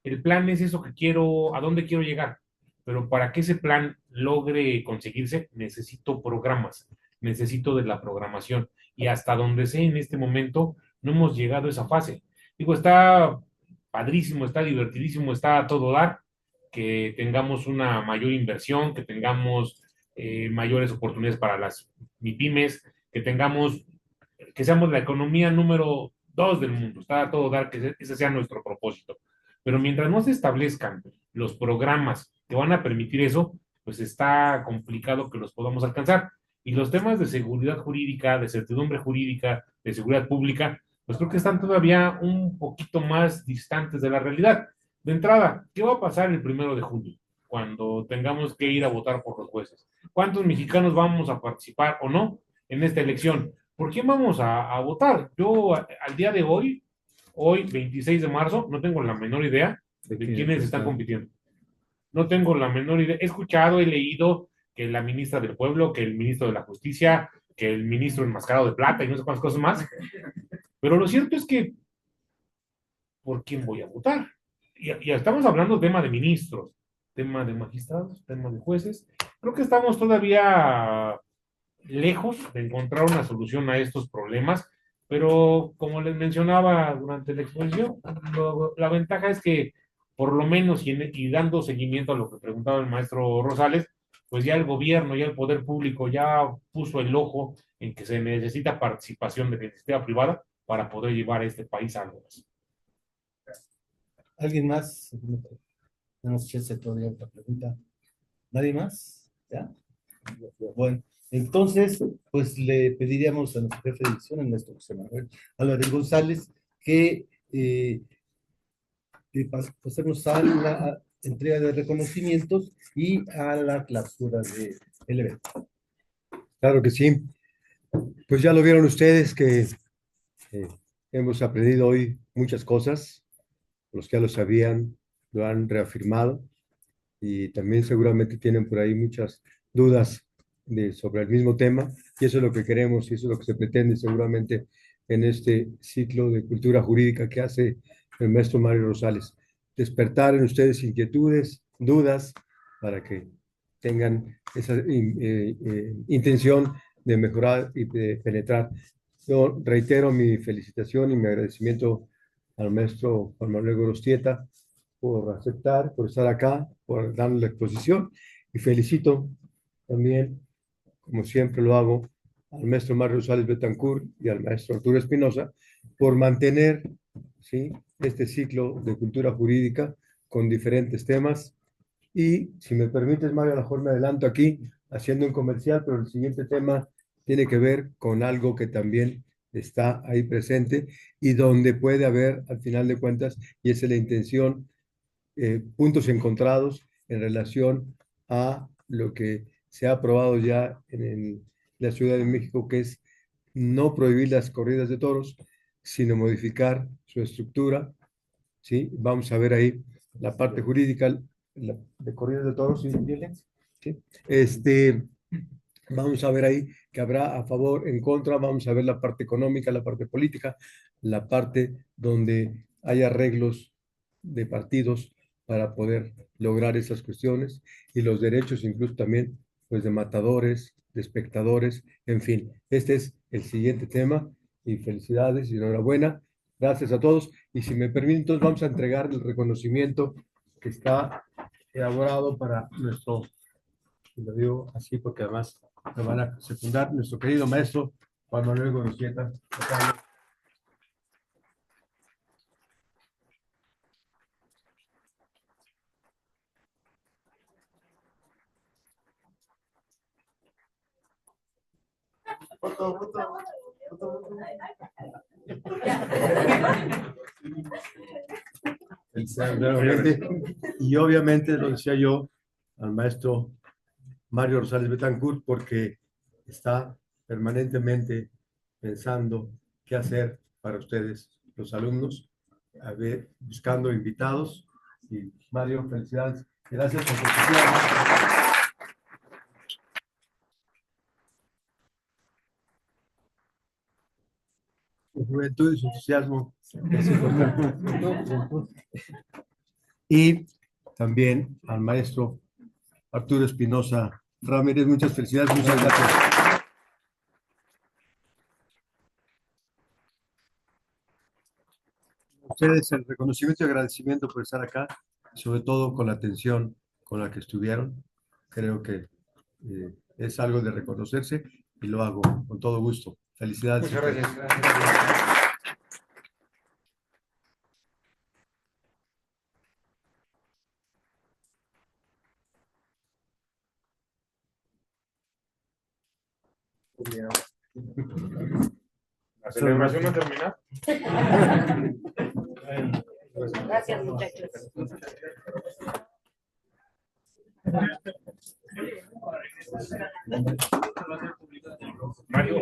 El plan es eso que quiero, a dónde quiero llegar. Pero para que ese plan logre conseguirse, necesito programas, necesito de la programación. Y hasta donde sé en este momento, no hemos llegado a esa fase. Digo, está padrísimo, está divertidísimo, está a todo dar, que tengamos una mayor inversión, que tengamos mayores oportunidades para las MIPIMES, que tengamos, que seamos la economía número 2 del mundo, está a todo dar, que ese sea nuestro propósito. Pero mientras no se establezcan los programas que van a permitir eso, pues está complicado que los podamos alcanzar. Y los temas de seguridad jurídica, de certidumbre jurídica, de seguridad pública, pues creo que están todavía un poquito más distantes de la realidad. De entrada, ¿qué va a pasar el 1 de julio, cuando tengamos que ir a votar por los jueces? ¿Cuántos mexicanos vamos a participar o no en esta elección? ¿Por quién vamos a votar? Yo, al día de hoy, 26 de marzo, no tengo la menor idea de quiénes están compitiendo. No tengo la menor idea. He escuchado, he leído que la ministra del Pueblo, que el ministro de la Justicia, que el ministro enmascarado de plata y no sé cuántas cosas más. Pero lo cierto es que, ¿por quién voy a votar? Y estamos hablando tema de ministros, tema de magistrados, tema de jueces. Creo que estamos todavía lejos de encontrar una solución a estos problemas, pero como les mencionaba durante la exposición, la ventaja es que por lo menos y dando seguimiento a lo que preguntaba el maestro Rosales, pues ya el gobierno, ya el poder público ya puso el ojo en que se necesita participación de la iniciativa privada para poder llevar a este país a algo más. ¿Alguien más? Tenemos chance todavía otra pregunta. ¿Nadie más? ¿Ya? Bueno, Entonces, pues le pediríamos a nuestro jefe de edición, a nuestro José Manuel Álvarez González, que pasemos a la entrega de reconocimientos y a la clausura del evento. Claro que sí. Pues ya lo vieron ustedes que hemos aprendido hoy muchas cosas. Los que ya lo sabían lo han reafirmado y también seguramente tienen por ahí muchas dudas sobre el mismo tema y eso es lo que queremos y eso es lo que se pretende seguramente en este ciclo de cultura jurídica que hace el maestro Mario Rosales. Despertar en ustedes inquietudes, dudas, para que tengan esa intención de mejorar y de penetrar. Yo reitero mi felicitación y mi agradecimiento al maestro Juan Manuel Gorostieta por aceptar, por estar acá, por darnos la exposición y felicito también, como siempre lo hago, al maestro Mario Rosales Betancourt y al maestro Arturo Espinosa por mantener, ¿sí?, este ciclo de cultura jurídica con diferentes temas. Y si me permites, Mario, a lo mejor me adelanto aquí haciendo un comercial, pero el siguiente tema tiene que ver con algo que también está ahí presente y donde puede haber, al final de cuentas, y esa es la intención, puntos encontrados en relación a lo que se ha aprobado ya en la Ciudad de México, que es no prohibir las corridas de toros, sino modificar su estructura, ¿sí? Vamos a ver ahí la parte jurídica de corridas de toros y violencia, ¿sí? Vamos a ver ahí que habrá a favor, en contra, vamos a ver la parte económica, la parte política, la parte donde hay arreglos de partidos para poder lograr esas cuestiones y los derechos incluso también pues de matadores, de espectadores, en fin. Este es el siguiente tema y felicidades y enhorabuena. Gracias a todos y si me permiten, entonces vamos a entregar el reconocimiento que está elaborado para nuestro, y lo digo así porque además me van a secundar, nuestro querido maestro Juan Manuel Gorostieta. Y obviamente lo decía yo al maestro Mario Rosales Betancourt porque está permanentemente pensando qué hacer para ustedes, los alumnos, a ver, buscando invitados. Y Mario, felicidades. Gracias por su atención. Su juventud y su entusiasmo es importante. Y también al maestro Arturo Espinosa Ramírez, muchas felicidades, muchas gracias. A ustedes el reconocimiento y agradecimiento por estar acá, sobre todo con la atención con la que estuvieron. Creo que es algo de reconocerse y lo hago con todo gusto. Felicidades. Muchas gracias. La celebración no termina. Gracias, muchachos. Mario.